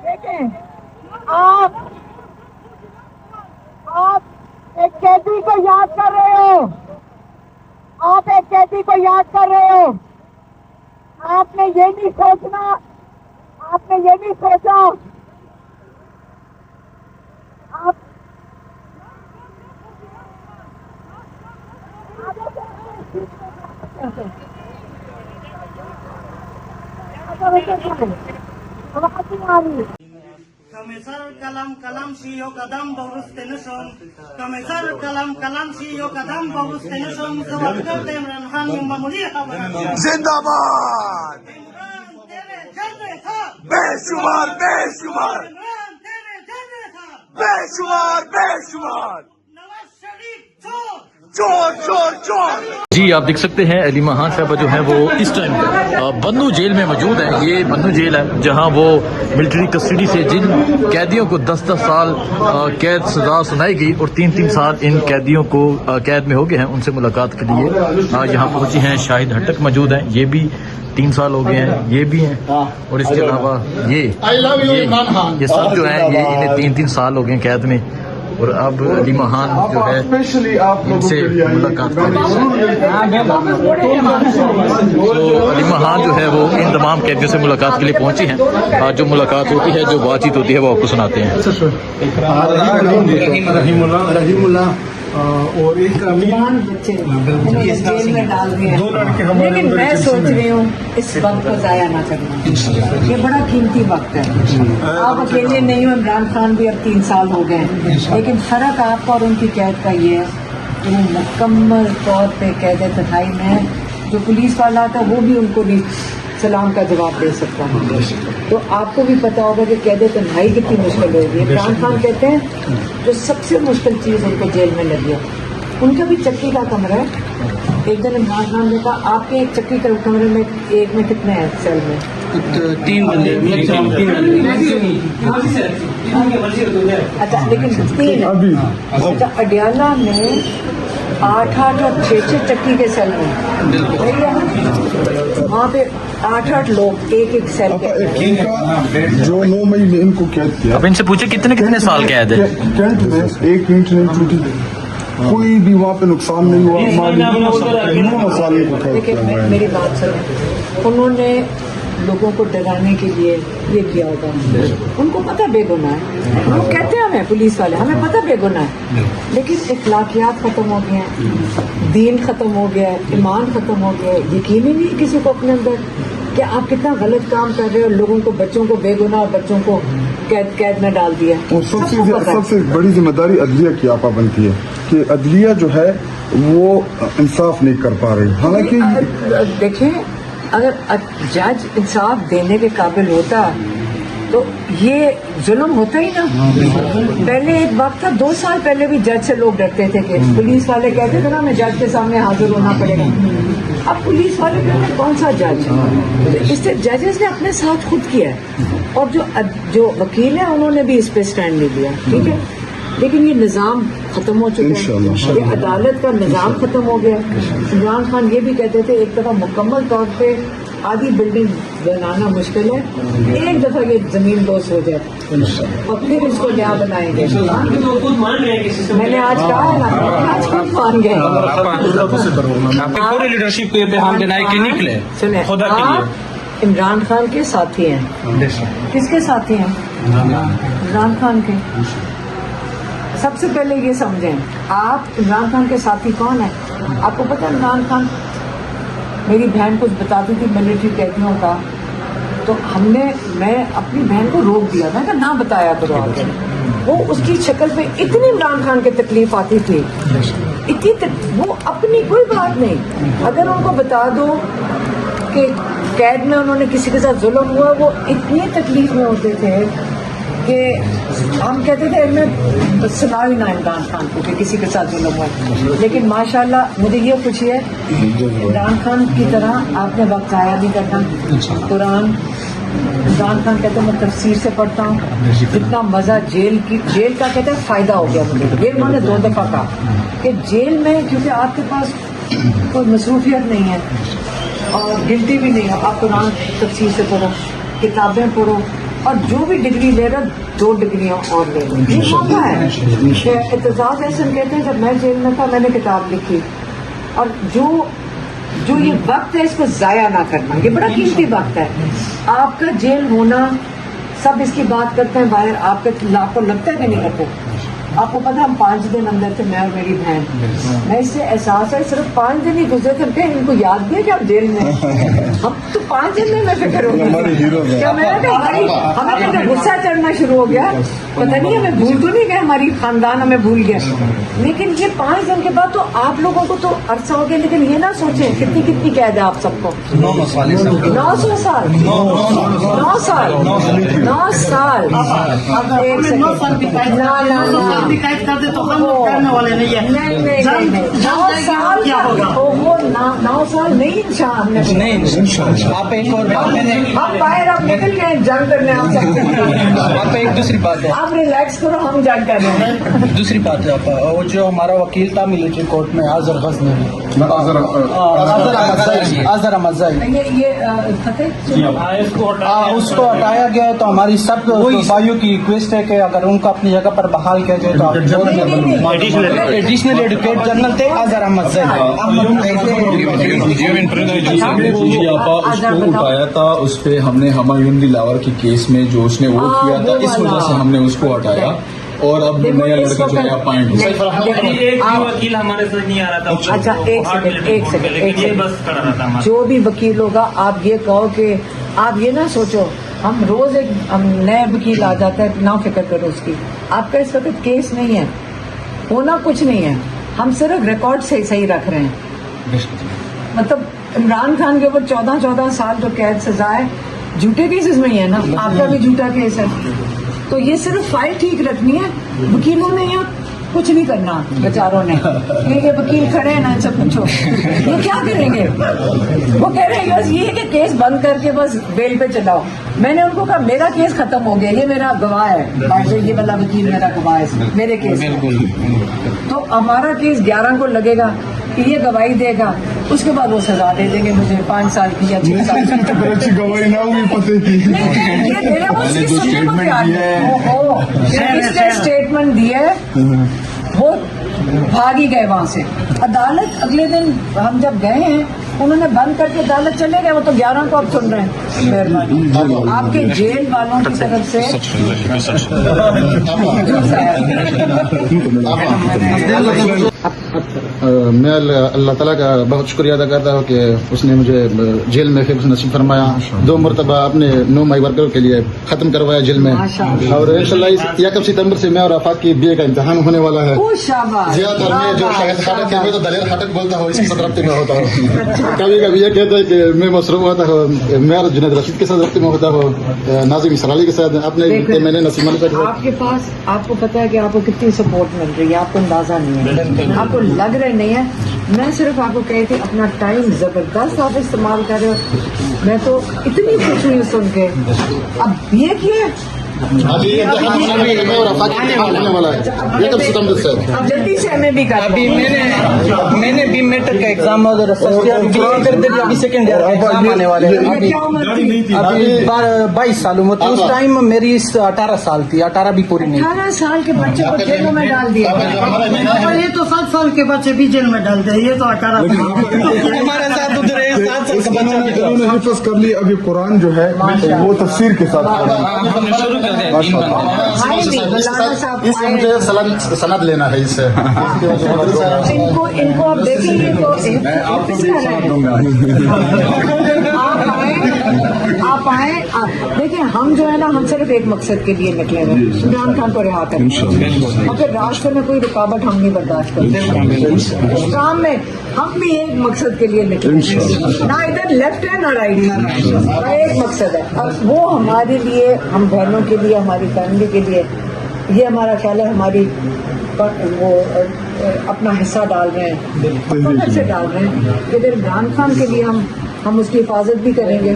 देखें, आप एक कैदी को याद कर रहे हो, आप एक कैदी को याद कर रहे हो। आपने ये नहीं सोचना, आपने ये नहीं सोचा, आप Kamisar kalam kalam siyo kadam bahus tenuson. Kamisar kalam kalam siyo kadam bahus tenuson. Sewaktu Imran Khan yang mamuli kawan. जिंदाबाद Imran tere jane tha. बेशुमार बेशुमार Imran tere jane tha. बेशुमार बेशुमार Nawaz Sharif chor. चोर चोर चोर। जी, आप देख सकते हैं अली महान साहब जो है वो इस टाइम बन्नू जेल में मौजूद हैं। ये बन्नू जेल है जहां वो मिलिट्री कस्टडी से जिन कैदियों को 10-10 साल कैद सजा सुनाई गई और 3-3 साल इन कैदियों को कैद में हो गए हैं, उनसे मुलाकात के लिए यहाँ पहुंची हैं। शाहिद हटक मौजूद हैं, ये भी 3 साल हो गए हैं, ये भी हैं, और इसके अलावा ये सब जो है ये इन्हें 3-3 साल हो गए कैद में। और अब अली महान जो है इनसे मुलाकात करेंगे। तो अली महान जो है वो इन तमाम कैदियों से मुलाकात के लिए पहुंची हैं। आज जो मुलाकात होती है, जो बातचीत होती है, वो आपको सुनाते हैं। रहीमुल्लाह और एक बच्चे जेल में डाल दिए, लेकिन मैं सोच रही हूँ इस वक्त को जाया ना करना। ये बड़ा कीमती वक्त है। आप अकेले नहीं हो, इमरान खान भी अब 3 साल हो गए, लेकिन फर्क आपका और उनकी कैद का ये है कि वो मुकम्मल तौर पे कैद तन्हाई में है। जो पुलिस वाला था वो भी उनको नहीं सलाम का जवाब दे सकता है। तो आपको भी पता होगा कि कैद तन्हाई कितनी मुश्किल होगी। इमरान खान कहते हैं जो सबसे मुश्किल चीज़ उनको जेल में लगी है, उनका भी चक्की का कमरा है। एक दिन इमरान खान ने कहा आपके एक चक्की के कमरे में एक में कितने हैं सेल में? 3 बंदे। अच्छा, लेकिन 3 अभी। अच्छा, अडियाला में 8-8 और 6-6 चक्की के सेल में, वहाँ पे 8-8 लोग एक सेल के। जो 9 मई में इनको कैद किया। अब इनसे पूछे कितने साल कैद है? टेंट में एक ईंट नहीं टूटी, कोई भी वहाँ पे नुकसान नहीं हुआ। 9 साल को कैद देखिए, किया। मेरी बात सुनो, उन्होंने लोगों को डराने के लिए ये किया होगा। उनको पता बेगुनाह है, वो कहते हैं हमें पुलिस वाले, हमें पता बेगुनाह है, लेकिन इखलाकियात खत्म हो गए हैं, दीन खत्म हो गया है, ईमान खत्म हो गया है। यकीन ही नहीं किसी को अपने अंदर कि आप कितना गलत काम कर रहे हो। लोगों को, बच्चों को बेगुनाह बच्चों को कैद में डाल दिया। और सबसे बड़ी जिम्मेदारी अदलिया की आपा बनती है कि अदलिया जो है वो इंसाफ नहीं कर पा रही। हालांकि देखें, अगर जज इंसाफ देने के काबिल होता तो ये जुल्म होता ही ना। पहले एक वक्त था, 2 साल पहले भी जज से लोग डरते थे कि पुलिस वाले कहते थे ना हमें जज के सामने हाजिर होना पड़ेगा। अब पुलिस वाले कहते हैं कौन सा जज? तो इससे जजेस ने अपने साथ खुद किया है, और जो वकील है उन्होंने भी इस पे स्टैंड नहीं लिया। ठीक है, लेकिन ये निज़ाम खत्म हो चुका है, ये अदालत का निज़ाम खत्म हो गया। इमरान खान ये भी कहते थे एक दफ़ा मुकम्मल तौर पे आधी बिल्डिंग बनाना मुश्किल है, एक दफ़ा ये ज़मीन दोस्त हो जाए और फिर इसको क्या बनाएंगे। मैंने आज कहा है ना, आज खुद मान गए। आपकी पूरी लीडरशिप पे हम बनाए के निकले सुने, खुदा के लिए। आप इमरान खान के साथी हैं। किसके साथी हैं? इमरान खान के। सबसे पहले ये समझें, आप इमरान खान के साथी कौन है? आपको पता है इमरान खान, मेरी बहन कुछ बताती थी मिलिट्री कैदियों का, तो मैं अपनी बहन को रोक दिया, मैं कहा ना बताया करो आप। वो उसकी शक्ल पे इतनी इमरान खान की तकलीफ आती थी, वो अपनी कोई बात नहीं, अगर उनको बता दो कि कैद में उन्होंने किसी के साथ जुल्म हुआ, वो इतनी तकलीफ में होते थे कि हम कहते थे इनमें सुना ही ना इमरान खान को कि किसी के साथ जुल्म हुआ। लेकिन माशाल्लाह मुझे ये खुशी है, इमरान खान की तरह आपने वक्त ज़ाया नहीं करना। कुरान इमरान खान कहते हैं मैं तफसीर से पढ़ता हूँ, कितना मज़ा जेल का कहते हैं फ़ायदा हो गया मुझे। ये उन्होंने 2 दफ़ा कहा कि जेल में क्योंकि आपके पास कोई मसरूफियत नहीं है और गिनती भी नहीं है, आप कुरान तफसीर से पढ़ो, किताबें पढ़ो, और जो भी डिग्री ले रहा 2 डिग्रियां और ले लो। ये मौका है। एतजाज एहसन कहते हैं जब मैं जेल में था मैंने किताब लिखी, और जो ये वक्त है इसको जाया ना करना, ये बड़ा कीमती वक्त है। आपका जेल होना, सब इसकी बात करते हैं बाहर, आपको लगता है कि नहीं करते? आपको पता हम 5 दिन अंदर थे, मैं और मेरी बहन, मैं इससे एहसास है सिर्फ 5 दिन ही गुजरे थे, फिर इनको याद दिया कि आप जेल में हम तो 5 दिन में मैं फिक्र हो गई। क्या मैं हमें तो गुस्सा चढ़ना शुरू हो गया, पता नहीं हमें भूल तो नहीं गए, हमारी खानदान हमें भूल गया। लेकिन ये 5 दिन के बाद तो आप लोगों को तो अरसा हो गया, लेकिन ये ना सोचें कितनी कैद है आप सबको। 900 साल 9 साल 9 साल। अब 9 साल कैद कर दे तो हम लोग करने वाले नहीं है। नहीं 9 साल क्या होगा? वो 9 साल नहीं इंशाअल्लाह। आप एक और बात आप बाहर आप निकल गए जंग करने, आप सकते आप एक दूसरी बात है, आप रिलैक्स करो, हम जंग कर रहे हैं। दूसरी बात है आप, वो जो हमारा वकील था मिलिट्री कोर्ट में आजर गजनवी, आजर अहमद, ये उसको हटाया गया है। तो हमारी सब भाइयों की रिक्वेस्ट है कि अगर उनको अपनी जगह पर बहाल किया जाए एडिशनल एडवोकेट जनरल थे अजहर अहमद उसको उठाया था, उस पे हमने हुमायूं दिलावर के केस में जो उसने वोट किया था, इस वजह से हमने उसको हटाया और अब नया लड़का जो है अपॉइंट वकील हमारे साथ नहीं आ रहा था। अच्छा एक सेकंड बस कर रहा था। जो भी वकील होगा आप ये कहो कि आप ये ना सोचो हम रोज एक नया वकील आ जाता है, ना फिक्र करो उसकी। आपका इस वक्त केस नहीं है, होना कुछ नहीं है, हम सिर्फ रिकॉर्ड सही रख रहे हैं। मतलब इमरान खान के ऊपर 14 साल जो कैद सजा है झूठे केसेस में ही है ना, आपका भी झूठा केस है, तो ये सिर्फ फाइल ठीक रखनी है। वकीलों ने यहाँ कुछ नहीं करना, बेचारों ने ये वकील खड़े हैं ना, सब पूछो ये क्या करेंगे। वो कह रहे हैं बस ये कि केस बंद करके बस बेल पे चलाओ। मैंने उनको कहा मेरा केस खत्म हो गया, ये मेरा गवाह है, ये वाला वकील मेरा गवाह है मेरे केस में। तो हमारा केस 11 को लगेगा कि ये गवाही देगा, उसके बाद वो सजा दे देंगे मुझे 5 साल की या 6 साल की। गवाही ना हुई पते की इसने स्टेटमेंट दी है, वो भाग ही गए वहां से। अदालत अगले दिन हम जब गए हैं उन्होंने बंद करके अदालत चले गए, वो तो 11 को अब सुन रहे हैं। मेहरबानी आपके जेल वालों की तरफ से मैं अल्लाह ताला का बहुत शुक्रिया अदा करता हूँ कि उसने मुझे जेल में फिर नसीब फरमाया। 2 मरतबा अपने 9 मई वर्कर के लिए खत्म करवाया जेल में, और इंशाल्लाह 1 सितंबर से मैं और आफाक की बीए का इम्तिहान होने वाला है। ज्यादातर मैं जो शाहिद फाटक है, मैं तो दलेर फाटक बोलता हूँ, इसके साथ रब्ते में होता हूँ। कभी कभी ये कहता है कि मैं मसरूफ होता हूँ, मैं जुनैद रशीद के साथ रब्ते में होता हूँ, नाजिम सराली के साथ अपने मैंने नसीब आपके पास। आपको पता है कि आपको कितनी सपोर्ट मिल रही है, आपको अंदाजा नहीं है, आपको लग रहे नहीं है। मैं सिर्फ आपको कही थी अपना टाइम जबरदस्त आप इस्तेमाल कर रहे हो। मैं तो इतनी खुश हुई सुन के। अब ये किए अभी जल्दी से हमें भी कर। अभी मैंने भी मेट्रिक का एग्जाम अभी सेकेंड ईयर का एग्जाम आने वाले हैं। अभी 22 साल उम्र थी, उस टाइम मेरी 18 साल थी, 18 भी पूरी नहीं। 18 साल के बच्चे को जेलों में डाल दिया, ये तो 7 साल के बच्चे भी जेल में डालते हैं, ये तो 18 हमारे साथ उधर 7 साल का बच्चा हिफज कर ली। अभी कुरान जो है वो तफसीर के साथ इससे मुझे सनद लेना है इससे। इनको आप देखेंगे तो आप आए देखिए। हम जो है ना, हम सिर्फ एक मकसद के लिए निकले हुए, इमरान खान को रिहा करना, और फिर रास्ते में कोई रुकावट हम नहीं बर्दाश्त करते। इस काम में हम भी एक मकसद के लिए निकले, ना इधर लेफ्ट है ना राइट है, एक मकसद है। अब वो हमारे लिए, हम बहनों के लिए, हमारी फैमिली के लिए, ये हमारा ख्याल है, हमारी वो अपना हिस्सा डाल रहे हैं, से डाल रहे हैं। इधर इमरान खान के लिए हम उसकी हिफाजत भी करेंगे,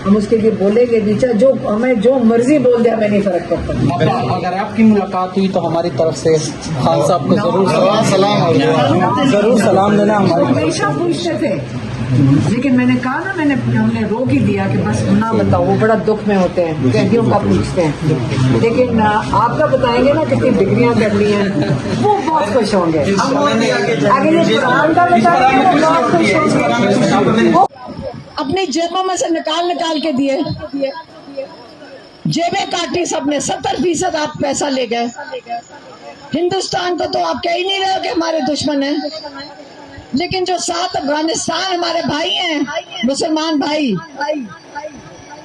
हम उसके लिए बोलेंगे भी, चाहे जो हमें जो मर्जी बोल दे, हमें नहीं फर्क पड़ता। अगर आपकी मुलाकात हुई तो हमारी तरफ से खान साहब को जरूर सलाम देना। हमेशा पूछते थे, लेकिन मैंने कहा ना, हमने रोक ही दिया कि बस ना बताओ, वो बड़ा दुख में होते हैं, कैदियों का पूछते हैं। लेकिन आपका बताएंगे ना कितनी डिग्रियां कर ली हैं, वो बहुत खुश होंगे। आगे ये कुरान का बताएंगे, वो बहुत खुश होंगे। अपनी जेबों में से निकाल के दिए, जेबें काटी सबने, 70% आप पैसा ले गए। हिंदुस्तान को तो आप कह ही नहीं रहे हो कि हमारे दुश्मन हैं, लेकिन जो 7 अफगानिस्तान हमारे भाई हैं, मुसलमान भाई,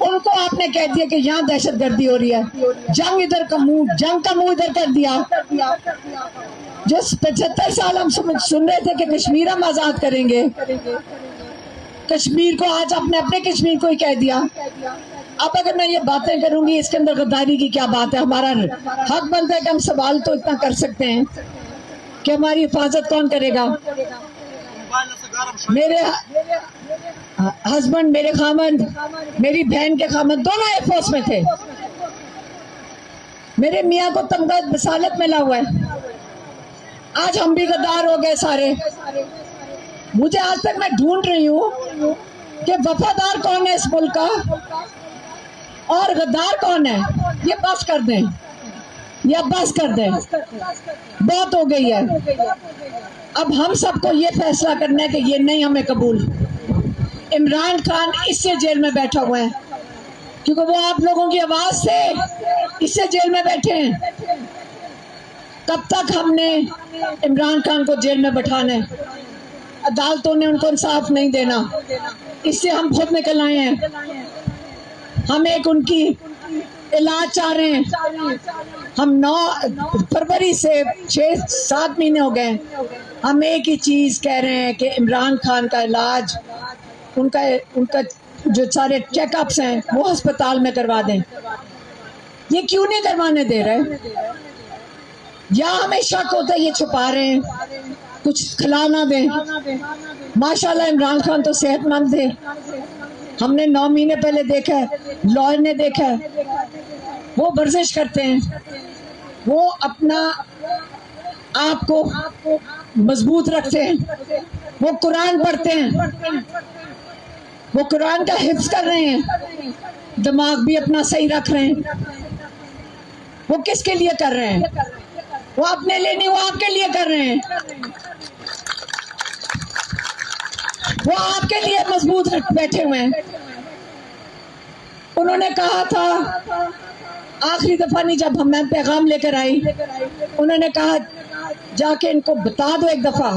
उनको आपने कह दिया कि यहाँ दहशतगर्दी हो रही है, जंग का मुंह इधर कर दिया। जो 75 साल हम सुन रहे थे कि कश्मीर हम आजाद करेंगे, कश्मीर को आज अपने कश्मीर को ही कह दिया। अब अगर मैं ये बातें करूंगी, इसके अंदर गद्दारी की क्या बात है? हमारा हक बनता है कि हम सवाल तो इतना कर सकते हैं कि हमारी हिफाजत कौन करेगा? मेरे हस्बैंड, मेरे खामंद, मेरी बहन के खामंद दोनों एयरफोर्स में थे। मेरे मियाँ को तमगा बसालत मिला हुआ है। आज हम भी गद्दार हो गए सारे। मुझे आज तक मैं ढूंढ रही हूँ कि वफादार कौन है इस मुल्क का और गद्दार कौन है। ये बस कर दें, या बस कर दें, बहुत हो गई है। अब हम सबको ये फैसला करना है कि ये नहीं हमें कबूल। इमरान खान इससे जेल में बैठा हुआ है क्योंकि वो आप लोगों की आवाज से इससे जेल में बैठे हैं। कब तक हमने इमरान खान को जेल में बैठाना है? अदालतों ने उनको इंसाफ नहीं देना, इससे हम खुद निकल आए हैं। हम एक उनकी इलाज चाह रहे हैं। हम 9 फरवरी से 6-7 महीने हो गए, हम एक ही चीज कह रहे हैं कि इमरान खान का इलाज, उनका जो सारे चेकअप्स हैं वो अस्पताल में करवा दें। ये क्यों नहीं करवाने दे रहे? या हमें शक होता है ये छुपा रहे हैं, कुछ खिला ना दें। माशाल्लाह इमरान खान तो सेहतमंद थे, हमने 9 महीने पहले देखा है, लॉयर ने देखा है। वो वर्जिश करते हैं, वो अपना आप को मजबूत रखते हैं, वो कुरान पढ़ते हैं, वो कुरान का हिफ्ज कर रहे हैं, दिमाग भी अपना सही रख रहे हैं। वो किसके लिए कर रहे हैं? वो अपने लिए नहीं, वो आपके लिए कर रहे हैं। वो आपके लिए मजबूत बैठे हुए हैं। उन्होंने कहा था आखिरी दफा नहीं, जब मैं पैगाम लेकर आई, उन्होंने कहा जाके इनको बता दो एक दफा,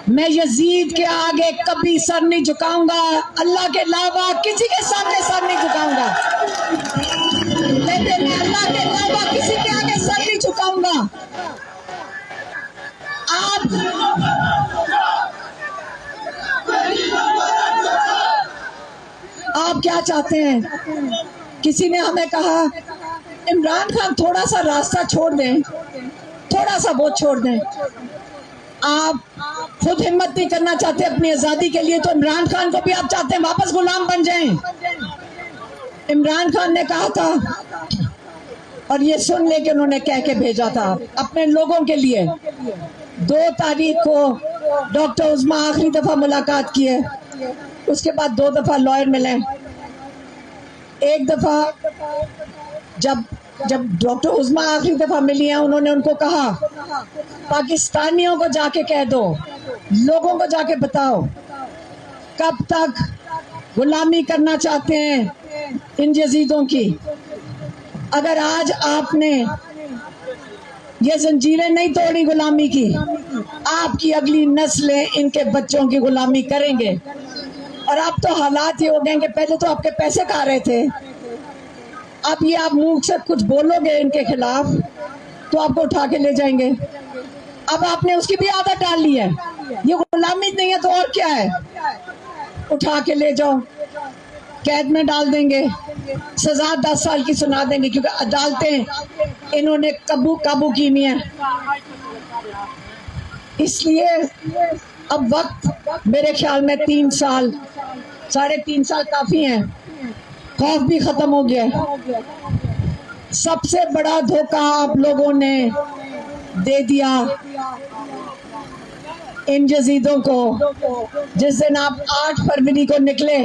मैं यजीद के आगे कभी सर नहीं झुकाऊंगा, अल्लाह के अलावा किसी के सामने सर नहीं झुकाऊंगा। लेकिन मैं अल्लाह के अलावा किसी के आगे सर नहीं झुकाऊंगा। आप क्या चाहते हैं? किसी ने हमें कहा इमरान खान थोड़ा सा रास्ता छोड़ दें, थोड़ा सा वो छोड़ दें। आप खुद हिम्मत नहीं करना चाहते अपनी आजादी के लिए, तो इमरान खान को भी आप चाहते हैं वापस गुलाम बन जाएं। इमरान खान ने कहा था, और ये सुन ले कि उन्होंने कह के भेजा था अपने लोगों के लिए, 2 तारीख को डॉक्टर उस्मा आखिरी दफा मुलाकात की है, उसके बाद 2 दफा लॉयर मिले। एक दफा जब डॉक्टर उस्मा आखिरी दफा मिली हैं, उन्होंने उनको कहा पाकिस्तानियों को जाके कह दो, लोगों को जाके बताओ कब तक गुलामी करना चाहते हैं इन यजीदों की। अगर आज आपने ये जंजीरें नहीं तोड़ी गुलामी की, आपकी अगली नस्लें इनके बच्चों की गुलामी करेंगे। और अब तो हालात ये हो गए कि पहले तो आपके पैसे खा रहे थे, अब ये आप मुंह से कुछ बोलोगे इनके खिलाफ तो आपको उठा के ले जाएंगे। अब आपने उसकी भी आदत डाल ली है। ये गुलामी नहीं है तो और क्या है? उठा के ले जाओ, कैद में डाल देंगे, सजा 10 साल की सुना देंगे, क्योंकि अदालतें इन्होंने काबू की नहीं है। इसलिए अब वक्त मेरे ख्याल में 3 साल, 3.5 साल काफी हैं, खौफ भी खत्म हो गया है। सबसे बड़ा धोखा आप लोगों ने दे दिया इन यजीदों को। जिस दिन आप 8 फरवरी को निकले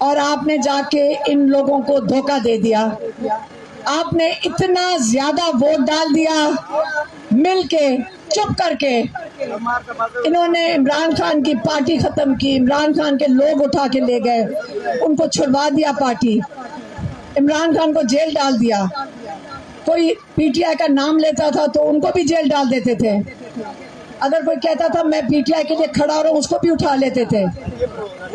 और आपने जाके इन लोगों को धोखा दे दिया, आपने इतना ज्यादा वोट डाल दिया मिलके, चुप करके। इन्होंने इमरान खान की पार्टी खत्म की, इमरान खान के लोग उठा के ले गए, उनको छुड़वा दिया पार्टी, इमरान खान को जेल डाल दिया। कोई पीटीआई का नाम लेता था तो उनको भी जेल डाल देते थे। अगर कोई कहता था मैं पीटीआई के लिए खड़ा हो रहा हूं, उसको भी उठा लेते थे।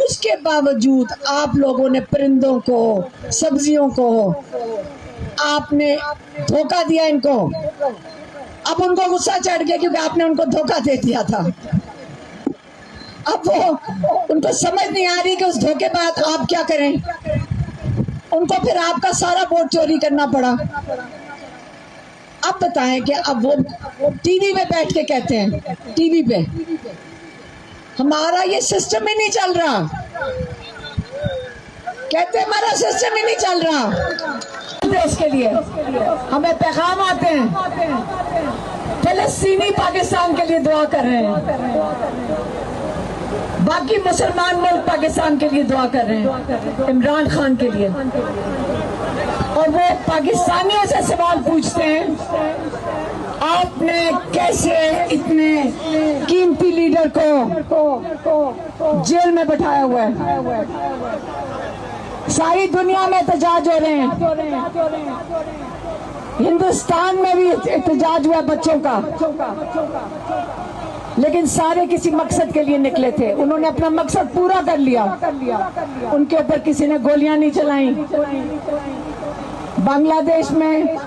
उसके बावजूद आप लोगों ने परिंदों को, सब्जियों को आपने धोखा दिया इनको। अब उनको गुस्सा चढ़ गया क्योंकि आपने उनको धोखा दे दिया था। अब वो उनको समझ नहीं आ रही कि उस धोखे बाद आप क्या करें। उनको फिर आपका सारा वोट चोरी करना पड़ा। अब बताएं कि अब वो टीवी में बैठ के कहते हैं, टीवी पे हमारा ये सिस्टम ही नहीं चल रहा, कहते हैं हमारा सिस्टम ही नहीं चल रहा। इसके लिए हमें पैगाम आते हैं, फिलिस्तीनी पाकिस्तान के लिए दुआ कर रहे हैं, बाकी मुसलमान मुल्क पाकिस्तान के लिए दुआ कर रहे हैं, इमरान खान के लिए। और वो पाकिस्तानियों से सवाल पूछते हैं, आपने कैसे इतने कीमती लीडर को जेल में बैठाया हुआ है। सारी दुनिया में एहतजाज हो रहे हैं, हिंदुस्तान में भी एहतजाज हुआ बच्चों का, लेकिन सारे किसी मकसद के लिए निकले थे। उन्होंने अपना मकसद पूरा कर लिया। उनके ऊपर किसी ने गोलियां नहीं चलाई। बांग्लादेश में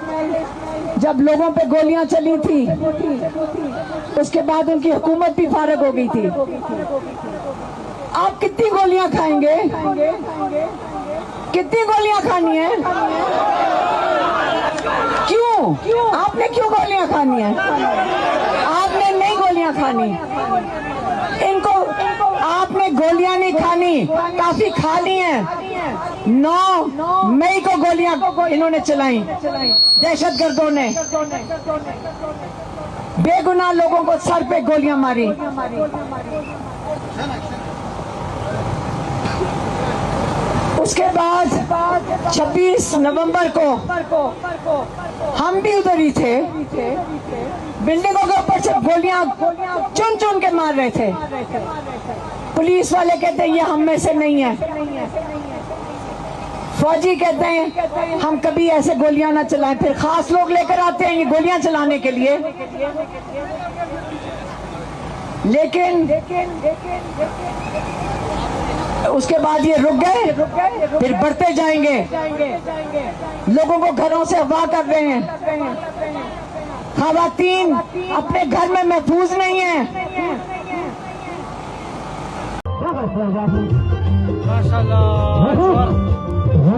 जब लोगों पे गोलियां चली थी, उसके बाद उनकी हुकूमत भी फारग हो गई थी। आप कितनी गोलियां खाएंगे? कितनी गोलियां खानी है? क्यों? आपने क्यों गोलियां खानी है? आपने नहीं गोलियां खानी, इनको आपने गोलियां नहीं खानी, काफी खा ली हैं। 9 मई को गोलियां इन्होंने चलाई, दहशतगर्दों ने बेगुनाह लोगों को सर पे गोलियां मारी। उसके बाद 26 नवंबर को हम भी उधर ही थे, बिल्डिंगों के ऊपर से गोलियां चुन चुन के मार रहे थे। पुलिस वाले कहते हैं ये हम में से नहीं है, फौजी कहते हैं हम कभी ऐसे गोलियां ना चलाएं। फिर खास लोग लेकर आते हैं ये गोलियां चलाने के लिए, लेकिन उसके बाद ये रुक गए, फिर बढ़ते जाएंगे। लोगों को घरों से अगवा कर रहे हैं, खवातीन अपने घर में महफूज नहीं है।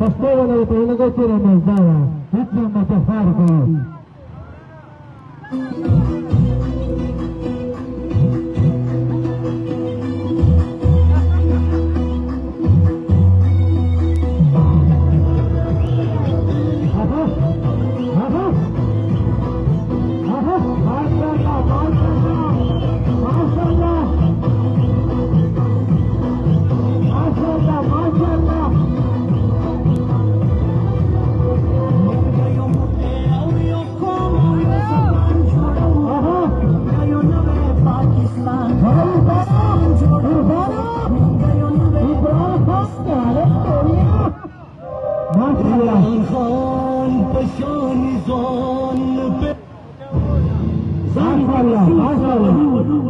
Postoje to negocirano zdava, hitno metafarko.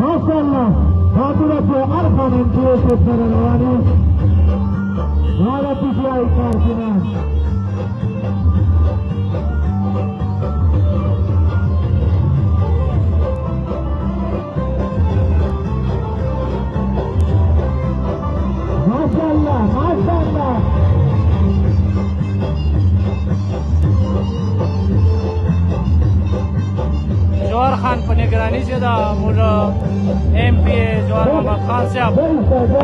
MashaAllah, Fatura से अरफान इंट्रो से रवानी भारत पिछलाई कारखाना MashaAllah, MashaAllah निगरानी से दा मुर MP जवाहर मोहम्मद खान साहब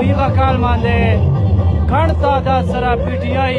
वीगा काल मांदे घण तादाद सरा PTI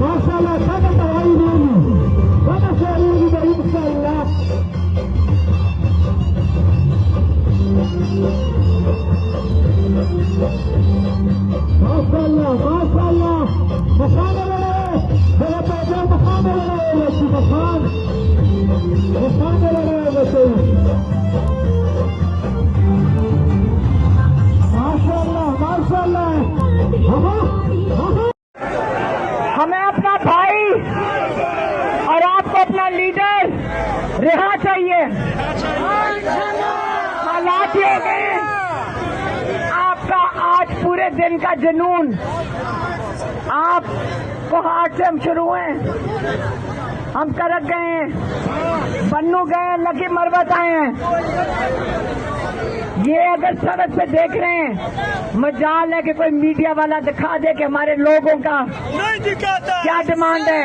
माशाल्लाह सब दवाई देंगी सब शरीर की इंशाल्लाह माशाल्लाह माशाल्लाह मकान वाले मेरा बेटा मकान वाले लक्ष्मी मकान वाले बच्चे माशाल्लाह माशाल्लाह हमें अपना भाई और आपको अपना लीडर रिहा चाहिए। हालात ये हो गए आपका आज पूरे दिन का जुनून आपको हाथ से हम शुरू हुए हम करक गए हैं बन्नू गए हैं लकी मरबत आए हैं। ये अगर सड़क पे देख रहे हैं मजाल है कि कोई मीडिया वाला दिखा दे कि हमारे लोगों का नहीं दिखाता क्या डिमांड है।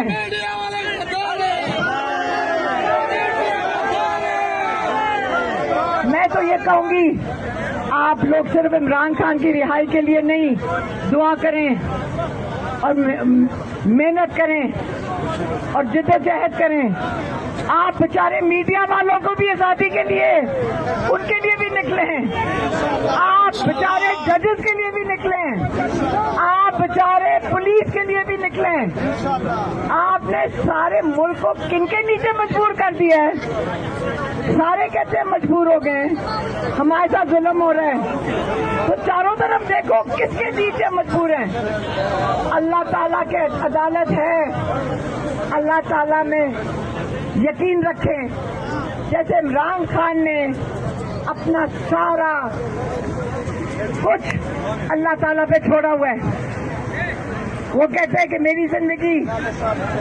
मैं तो ये कहूंगी आप लोग सिर्फ इमरान खान की रिहाई के लिए नहीं दुआ करें और मेहनत करें और जिद्दोजहद करें। आप बेचारे मीडिया वालों को भी आजादी के लिए उनके लिए भी निकले हैं। आप बेचारे जजेस के लिए भी निकले हैं। आप बेचारे पुलिस के लिए भी निकले हैं। आपने सारे मुल्क को किनके नीचे मजबूर कर दिया है। सारे कहते हैं मजबूर हो गए हमारे साथ जुल्म हो रहा है तो चारों तरफ देखो किसके नीचे मजबूर है। अल्लाह ताला के अदालत है। अल्लाह ताला में यकीन रखें जैसे इमरान खान ने अपना सारा कुछ अल्लाह ताला पे छोड़ा हुआ है। वो कहते हैं कि मेरी जिंदगी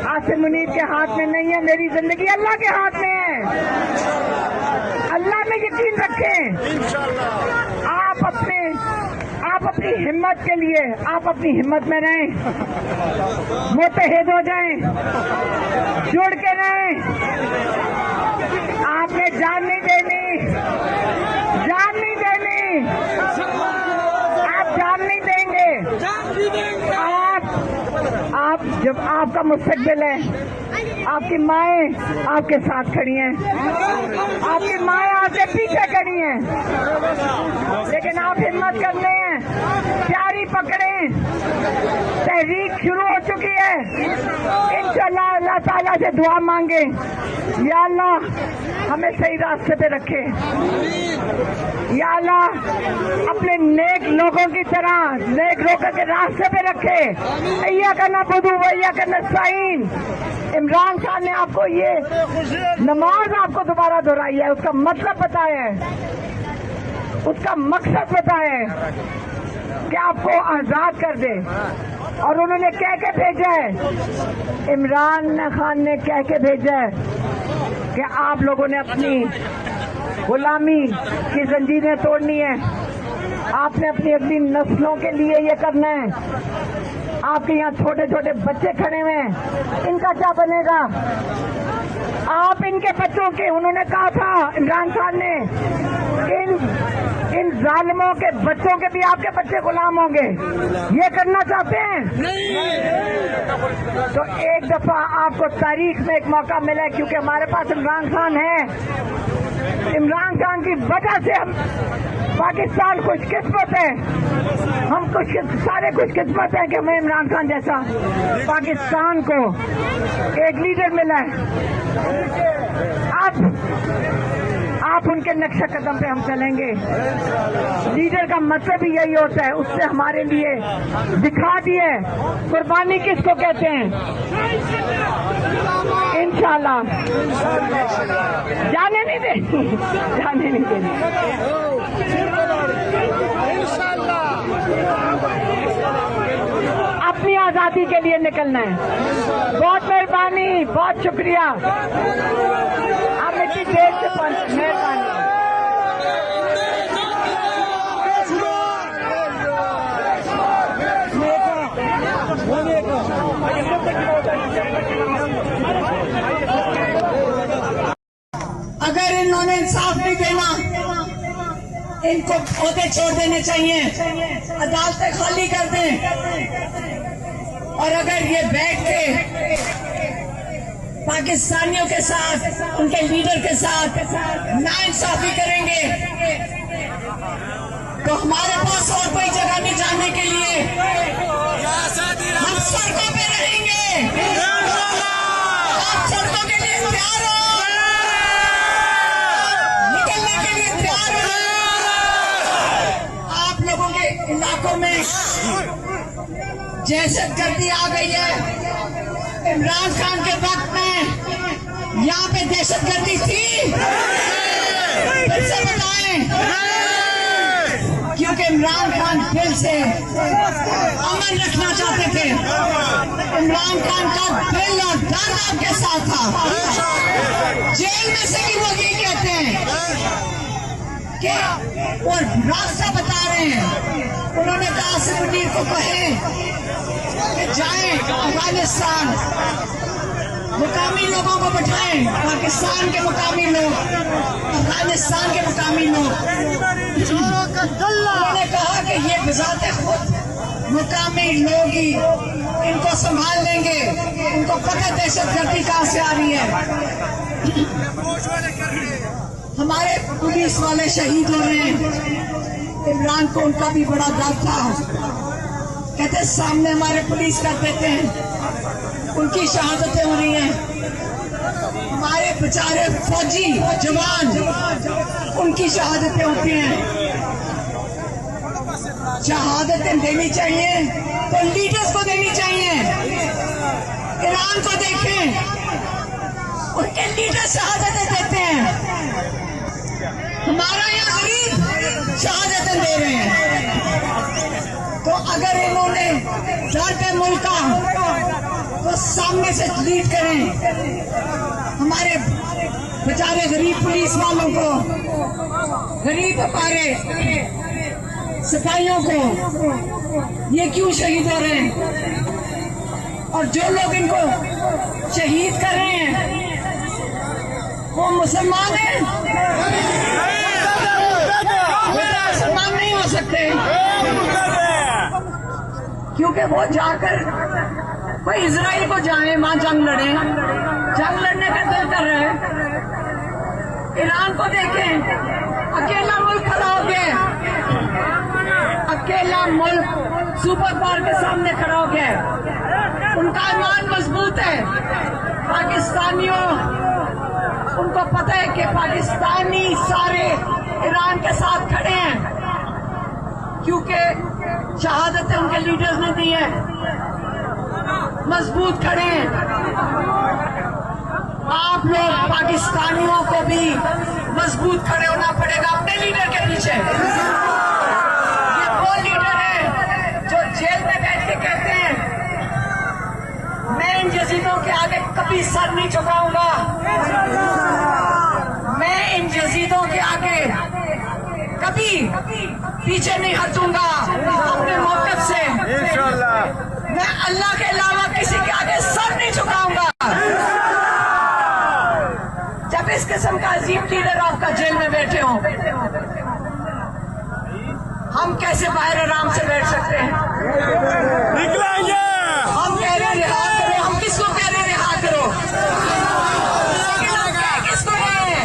आसिम मुनीर के हाथ में नहीं है मेरी जिंदगी अल्लाह के हाथ में है। अल्लाह में यकीन रखें। आप अपनी हिम्मत के लिए आप अपनी हिम्मत में रहें मुत्तहिद हो जाएं जुड़ के रहें। आपने जान नहीं देनी आप जान नहीं देंगे। आप जब आपका मुस्तकबिल है आपकी माएँ आपके साथ खड़ी हैं आपकी माएँ आपके पीछे खड़ी हैं लेकिन आप हिम्मत करने हैं तैयारी पकड़े तहरीक शुरू हो चुकी है। इंशाअल्लाह अल्लाह ताला से दुआ मांगे या अल्लाह हमें सही रास्ते पे रखे। या अल्लाह अपने नेक लोगों की तरह नेक लोगों के रास्ते पे रखे। अय्या का नअबुदु व अय्या का नस्तईन। इमरान खान ने आपको ये नमाज आपको दोबारा दोहराई है उसका मतलब बताया है उसका मकसद बताया है कि आपको आजाद कर दे और उन्होंने कह के भेजा है इमरान खान ने कह के भेजा है कि आप लोगों ने अपनी गुलामी की जंजीरें तोड़नी है। आपने अपनी अगली नस्लों के लिए ये करना है। आपके यहाँ छोटे छोटे बच्चे खड़े हुए हैं इनका क्या बनेगा। आप इनके बच्चों के उन्होंने कहा था इमरान खान ने इन जालिमों के बच्चों के भी आपके बच्चे गुलाम होंगे। ये करना चाहते हैं तो एक दफा आपको तारीख में एक मौका मिला है क्योंकि हमारे पास इमरान खान है। इमरान खान की वजह से हम पाकिस्तान खुशकिस्मत है। हम सारे खुशकिस्मत हैं कि हमें इमरान खान जैसा पाकिस्तान को एक लीडर मिला है। आप उनके नक्शे कदम पे हम चलेंगे। लीडर का मतलब ही यही होता है उससे हमारे लिए दिखा दिए कुर्बानी किसको कहते हैं। इंशाल्लाह जाने नहीं देंगे, जाने नहीं देंगे। अपनी आजादी के लिए निकलना है। बहुत मेहरबानी, बहुत शुक्रिया। आप इतनी देर से मेहरबानी। अगर इन्होंने इंसाफ नहीं देना, इनको ओहदे छोड़ देने चाहिए, अदालतें खाली कर दें। और अगर ये बैठ के पाकिस्तानियों के साथ, उनके लीडर के साथ नाइंसाफी करेंगे, तो हमारे पास और कोई जगह नहीं जाने के लिए। हम सड़कों पे रहेंगे। आप सड़कों के लिए तैयार हो? निकलने के लिए तैयार हो? आप लोगों के इलाकों में दहशतगर्दी आ गई है। इमरान खान के वक्त में यहाँ पे दहशतगर्दी थी? फिर से बताएं। क्योंकि इमरान खान दिल से अमन रखना चाहते थे। इमरान खान का दिल और दर्द आपके साथ था। जेल में से भी वो ये कहते हैं कि वो रास्ता बता रहे हैं। उन्होंने कहा सिद्दीक को कहे कि जाएं अफगानिस्तान, मुकामी लोगों को बिठाएं, पाकिस्तान के मुकामी लोग, अफगानिस्तान के मुकामी लोग। उन्होंने कहा कि ये बिजाते खुद मुकामी लोग ही इनको संभाल लेंगे, उनको पता दहशतगर्दी कहाँ से आ रही है। हमारे पुलिस वाले शहीद हो रहे हैं। इमरान को उनका भी बड़ा दर्द था। कहते सामने हमारे पुलिस कर देते हैं, उनकी शहादतें हो रही हैं। हमारे बेचारे फौजी जवान, उनकी शहादतें होती हैं। शहादतें देनी चाहिए तो लीडर्स को देनी चाहिए। ईरान को देखें, उनके लीडर शहादतें देते हैं। हमारा यहाँ गरीब शहादतें दे रहे हैं। तो अगर इन्होंने दर्द मुल्क का तो सामने से लीड करें। हमारे बेचारे गरीब पुलिस वालों को, गरीब हमारे सिपाहियों को ये क्यों शहीद हो रहे हैं? और जो लोग इनको शहीद कर रहे हैं वो मुसलमान हैं? मुसलमान नहीं हो सकते, क्योंकि वो जाकर कोई इजराइल को जाए, वहां जंग लड़े, जंग लड़ने का दिल कर रहे हैं। ईरान को देखें, अकेला मुल्क खड़ा हो गया, अकेला मुल्क सुपर पावर के सामने खड़ा हो गया। उनका ईमान मजबूत है। पाकिस्तानियों, उनको पता है कि पाकिस्तानी सारे ईरान के साथ खड़े हैं, क्योंकि शहादतें उनके लीडर्स ने दी है। मजबूत खड़े हैं। आप लोग पाकिस्तानियों को भी मजबूत खड़े होना पड़ेगा अपने लीडर के पीछे। ये वो लीडर है जो जेल में बैठ के कहते हैं मैं इन यजीदों के आगे कभी सर नहीं झुकाऊंगा, मैं इन यजीदों के आगे कभी पीछे नहीं हटूंगा अपने मौकफ से। मैं अल्लाह के अलावा किसी के आगे सर नहीं झुकाऊंगा। जब इस किस्म का अजीम लीडर आपका जेल में बैठे हो, हम कैसे बाहर आराम से बैठ सकते हैं? निकलाइए। हम कह रहे हैं रिहा करो, हम किसको कह रहे हैं रिहा करो? किसको कह रहे हैं?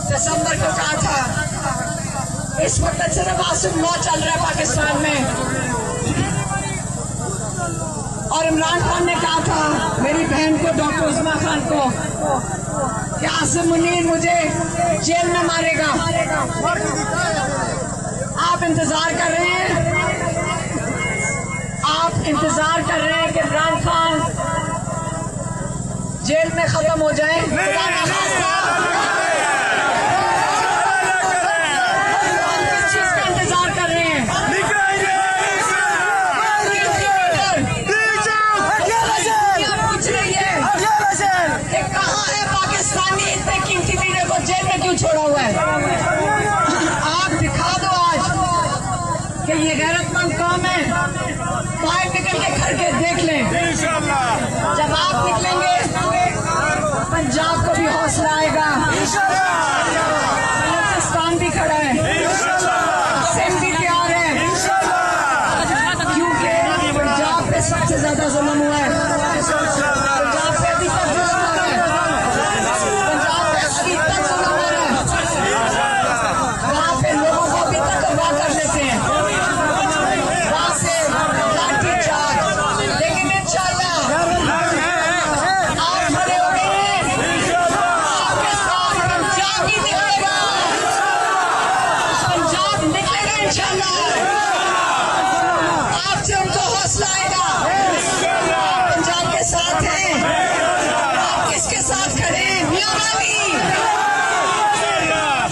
दिसंबर को कहा था, इस वक्त सिर्फ आसिफ लॉ चल रहा है पाकिस्तान में, और इमरान खान ने कहा था मेरी बहन को, डॉक्टर उस्मा खान को, कि आसिम मुनीर मुझे जेल में मारेगा। आप इंतजार कर रहे हैं, आप इंतजार कर रहे हैं कि इमरान खान जेल में खत्म हो जाए। खुदा ना खास्ता। आप किस चीज का इंतजार कर रहे हैं? पूछ रही है कि कहाँ है पाकिस्तानी इतने कीमती वीरों को जेल में क्यों छोड़ा हुआ है? आप दिखा दो आज कि ये गैरतमंद कौम है। बाहर निकल के घर के देख लें। जब आप निकलेंगे पंजाब को भी हौसला आएगा। बलूचिस्तान भी खड़ा है, सिंध भी तैयार है, क्योंकि पंजाब पे सबसे ज्यादा जुल्म हुआ है। पंजाब पे अभी तक जुल्म हो रहा है। पंजाब पे अभी तक जुल्म हो रहा है। वहाँ पे लोगों को अभी तक तबाह कर देते हैं, वहाँ से लाठी चार्ज। लेकिन इंशाल्लाह आप खड़े हो गए हैं, आपके साथ पंजाब ही निकलेगा, पंजाब निकलेगा इंशाल्लाह। आपसे उनको हौसला आएगा। पंजाब के साथ हैं। आप किसके साथ खड़े हैं? मियां वाली।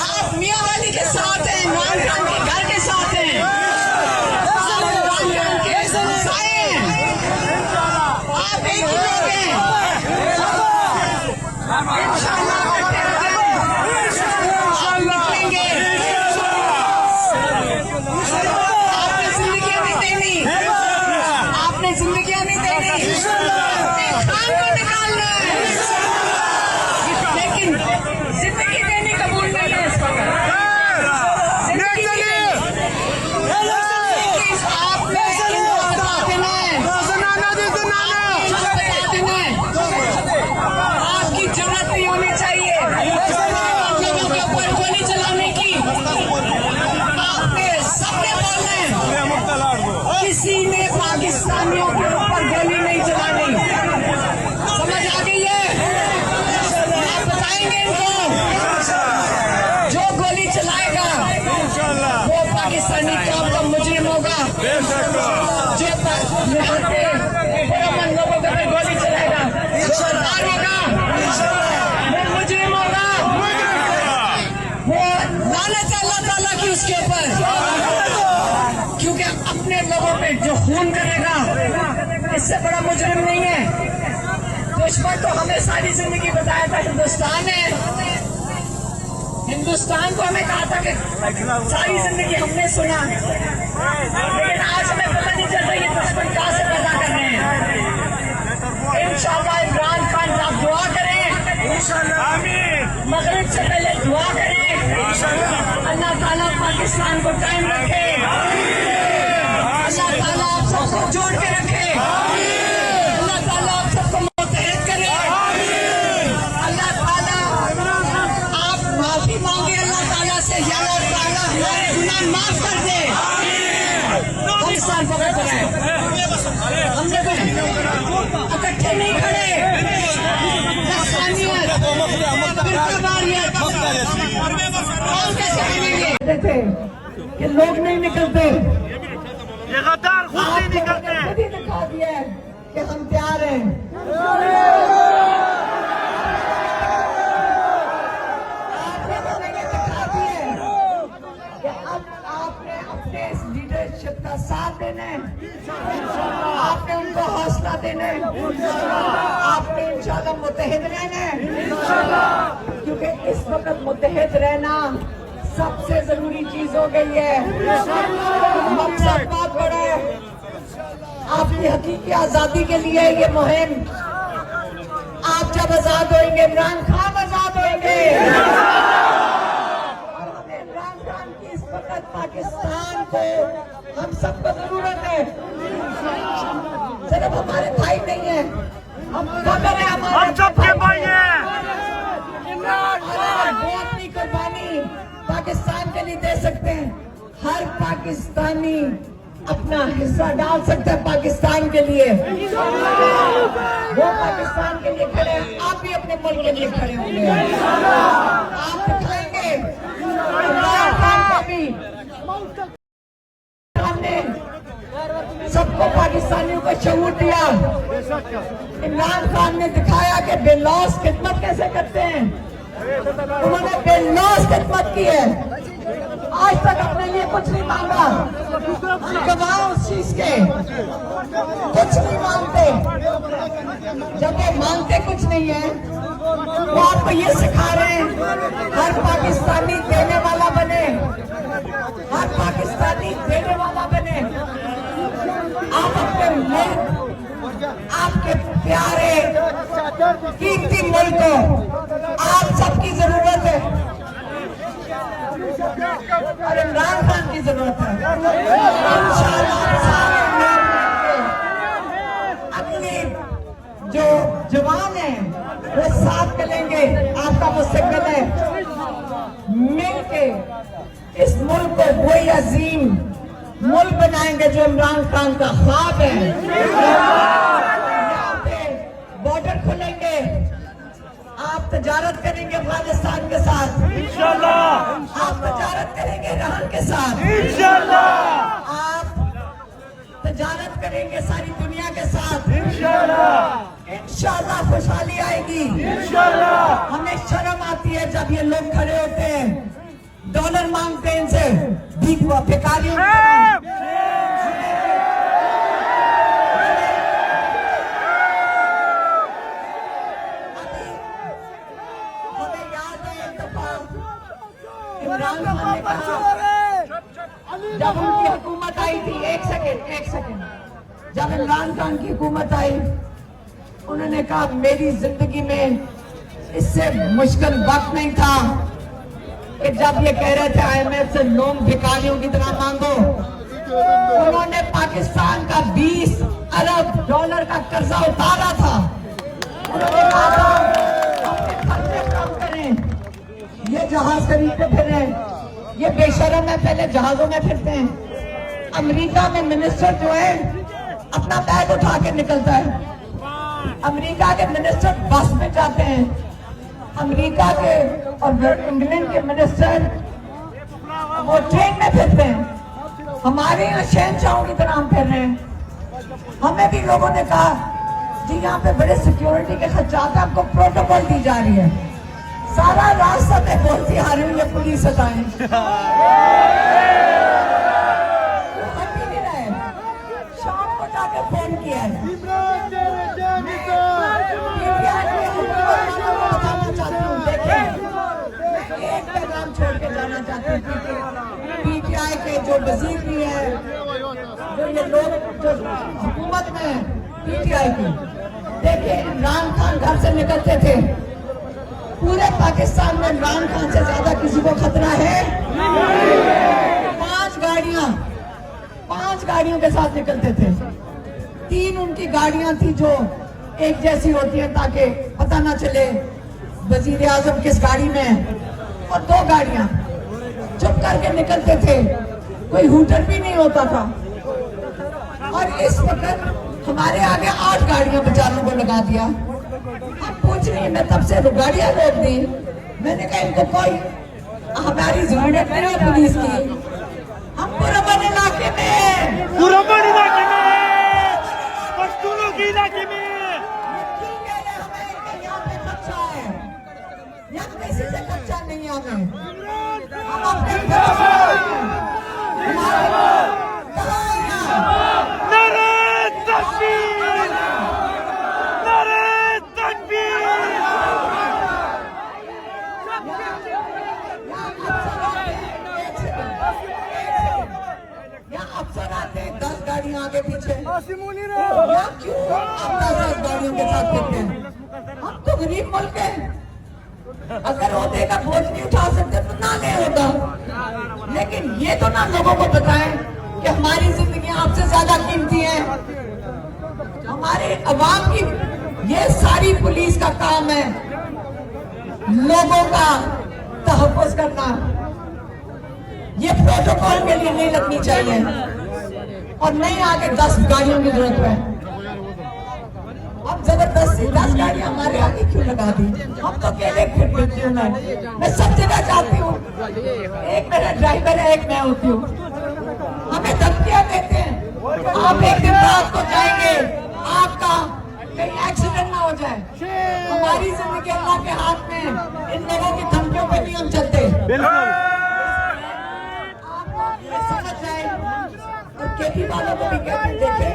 आप मियां वाली के साथ हैं, इमरान खान के घर के साथ हैं। आप इमरान खान के हमसाए हैं। आप एक ही लोग हैं। इंशाल्लाह करते रहें। आप निकलेंगे। आपने जिंदगी नहीं देनी, आपने जिंदगी नहीं देनी। खान को निकालना है, लेकिन जिंदगी देनी कबूल नहीं है इस वक्त। जिंदगी आपने इनको बता देना है, बता देना है। आपकी जरूरत नहीं होनी चाहिए लोगों के ऊपर गोली चलाने की। आपने सबने बोलना है, किसी ने पाकिस्तानियों के ऊपर गोली नहीं चलानी। समझ आ गई है? आप बताएंगे इनको, जो गोली चलाएगा वो पाकिस्तानी कौम का मुजरिम होगा। जो यहाँ पे पुरअमन लोगों के ऊपर गोली चलाएगा वो सरदार होगा, वो मुजरिम होगा, वो लानत है अल्लाह ताला की उसके ऊपर। क्योंकि अपने लोगों पे जो खून करेगा इससे बड़ा मुजरिम नहीं है। दुश्मन तो हमें सारी जिंदगी बताया था हिंदुस्तान है। हिंदुस्तान को हमें कहा था कि सारी जिंदगी हमने सुना, लेकिन आज हमें पता नहीं चल रहा ये दुश्मन कहाँ से पैदा कर रहे हैं। इंशाल्लाह इमरान खान आप दुआ करें, मगरिब से पहले दुआ करें, अल्लाह ताला पाकिस्तान को कायम रखे, अल्लाह ताला आप सबको जोड़ के रखे, अल्लाह ताला आप सबको मुत्तहिद करे, अल्लाह ताला आप माफी मांगे अल्लाह ताला से, या अल्लाह ताला हमारे गुनाह माफ कर दे। पाकिस्तान पकड़ पड़े, हम लोग इकट्ठे नहीं खड़े। थे कि लोग नहीं निकलते, ये गद्दार खुद नहीं निकलते। खुद ही दिखा दिया है कि हम तैयार हैं। आपने ये दिखा दिया है कि अब आपने अपने इस लीडरशिप का साथ देना है, आपने उनको हौसला देना है, आपने इंशाल्लाह मुत्तहिद रहना है, क्योंकि इस वक्त मुत्तहिद रहना सबसे जरूरी चीज हो गई है। मकसद बहुत बड़ा है, आपकी हकीकी आजादी के लिए ये मुहिम। आप जब आजाद होंगे, इमरान खान आजाद होंगे, और हमें इमरान खान की इस वक्त पाकिस्तान को हम सबको जरूरत है। सिर्फ हमारे भाई नहीं है, हम फख्र है हमारे, हम सबके भाई हैं। वो अपनी कुर्बानी पाकिस्तान के लिए दे सकते हैं। हर पाकिस्तानी अपना हिस्सा डाल सकते हैं पाकिस्तान के लिए। वो पाकिस्तान के लिए खड़े हैं, आप भी अपने मुल्क के लिए खड़े होंगे। आप दिखाएंगे इमरान खान को भी, हमने सबको पाकिस्तानियों को शऊर दिया। इमरान खान ने दिखाया कि बेलौस खिदमत कैसे करते हैं। उन्होंने बेलौस खिदमत की है, आज तक अपने लिए कुछ नहीं मांगा। गवाह उस चीज के, कुछ नहीं मांगते। जब ये मांगते कुछ नहीं है, वो आपको ये सिखा रहे हैं हर पाकिस्तानी देने वाला बने, हर पाकिस्तानी देने वाला बने। आप अपने मुल्क, आपके प्यारे कीमती मुल्क को आप सबकी जरूरत है और इमरान खान की जरूरत है। अपनी जो जवान है वो साथ चलेंगे, आपका मुस्तकबिल है। मिलके इस मुल्क को वही अजीम मुल्क बनाएंगे जो इमरान खान का ख्वाब है। यहाँ पे बॉर्डर खुलेंगे, आप तजारत करेंगे अफगानिस्तान के साथ इंशाल्लाह, आप तजारत करेंगे ईरान के साथ इंशाल्लाह, आप तजारत करेंगे सारी दुनिया के साथ इंशाल्लाह। इंशाल्लाह खुशहाली आएगी इंशाल्लाह। हमें शर्म आती है जब ये लोग खड़े होते हैं, डॉलर मांगते हैं इनसे, भिखारियों जब उनकी हुकूमत आई थी, एक सेकेंड, जब इमरान खान की हुकूमत आई, उन्होंने कहा मेरी जिंदगी में इससे मुश्किल वक्त नहीं था कि जब ये कह रहे थे IMF से लोन भिखारियों की तरह मांगो। उन्होंने पाकिस्तान का 20 अरब डॉलर का कर्जा उतारा था। उन्होंने कहा था अपने खर्चे कम करें। ये जहाज खरीदते फिरे, ये बेशरम है, पहले जहाजों में फिरते हैं। अमेरिका में मिनिस्टर जो है अपना बैग उठा के निकलता है, अमेरिका के मिनिस्टर बस में जाते हैं, अमेरिका के और इंग्लैंड के मिनिस्टर वो ट्रेन में फिरते हैं। हमारे यहाँ शहनशाहों की तरह हम फिर रहे हैं। हमें भी लोगों ने कहा जी यहाँ पे बड़े सिक्योरिटी के खर्चात, आपको प्रोटोकॉल दी जा रही है। सारा रास्ता में बोलती आ रही है पुलिस हटाएं, शाम को जाकर फोन किया है। बताना चाहती हूँ, देखें मैं एक पैगाम छोड़ के जाना चाहती हूँ। PTI के जो वजीर भी है, जो ये लोग जो हुकूमत में है PTI की, देखिए इमरान खान घर से निकलते थे, पूरे पाकिस्तान में इमरान खान से ज्यादा किसी को खतरा है? 5 गाड़ियों के साथ निकलते थे। 3 उनकी गाड़ियां थी जो एक जैसी होती है ताकि पता ना चले वजीर आजम किस गाड़ी में है, और 2 गाड़ियां चुप करके निकलते थे, कोई हूटर भी नहीं होता था। और इस वक्त हमारे आगे 8 गाड़ियां बेचारों को लगा दिया। अब पूछ रही है मैं तब से गाड़ियां रोक दी, मैंने कहा इनको कोई हमारी जरूरत नहीं है पुलिस की। हम पुरअमन इलाके में, पश्तूनों के इलाके में यहाँ पे खर्चा है, यहाँ किसी से खर्चा नहीं है। हम अपने अफसर आते हैं 10 गाड़ियां आगे पीछे, क्यों आप 10 गाड़ियों के साथ फिरते हैं? हम तो गरीब मुल्क है, अगर होते का बोझ नहीं उठा सकते तो ना ले होता। लेकिन ये तो ना लोगों को बताएं कि हमारी जिंदगी आपसे ज्यादा कीमती है। हमारे अवाम की ये सारी पुलिस का काम है, लोगों का तहफ़्फ़ुज़ करना। ये प्रोटोकॉल के लिए नहीं लगनी चाहिए। और नहीं आगे 10 गाड़ियों की जरूरत है। अब जबरदस्ती 10 गाड़ियां हमारे आगे क्यों लगा दी? हम तो अकेले फिर मिलती हूँ मैं सब जगह जाती हूँ। एक मेरा ड्राइवर है, एक मैं होती हूँ। हमें धमकियां देते हैं, आप एक दिन रात को जाएंगे, आपका कहीं एक्सीडेंट ना हो जाए। हमारी जिंदगी अल्लाह के हाथ में, इन लोगों की धमकियों पे नहीं हम चलते। समझ जाए और केपी वालों को भी कहते देखे,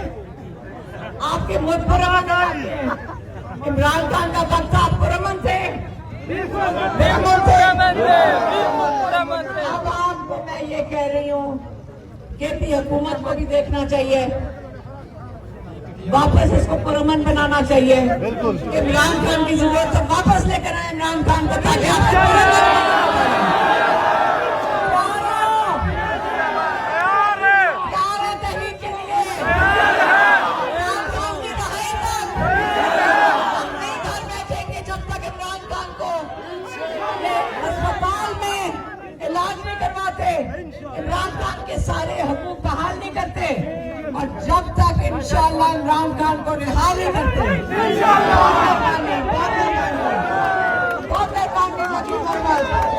आपके मुल्क पुरअमन इमरान खान का वक्त आप पुरअमन थे, अब आपको मैं ये कह रही हूँ, केपी हुकूमत को भी देखना चाहिए, वापस इसको पुरअमन बनाना चाहिए। इमरान खान की जरूरत है, वापस लेकर आए इमरान खान को, ताकि इमरान खान के सारे हुकूक बहाल नहीं करते और जब तक इंशाअल्लाह इमरान खान को रिहा नहीं करते, बहुत मेहरबानी।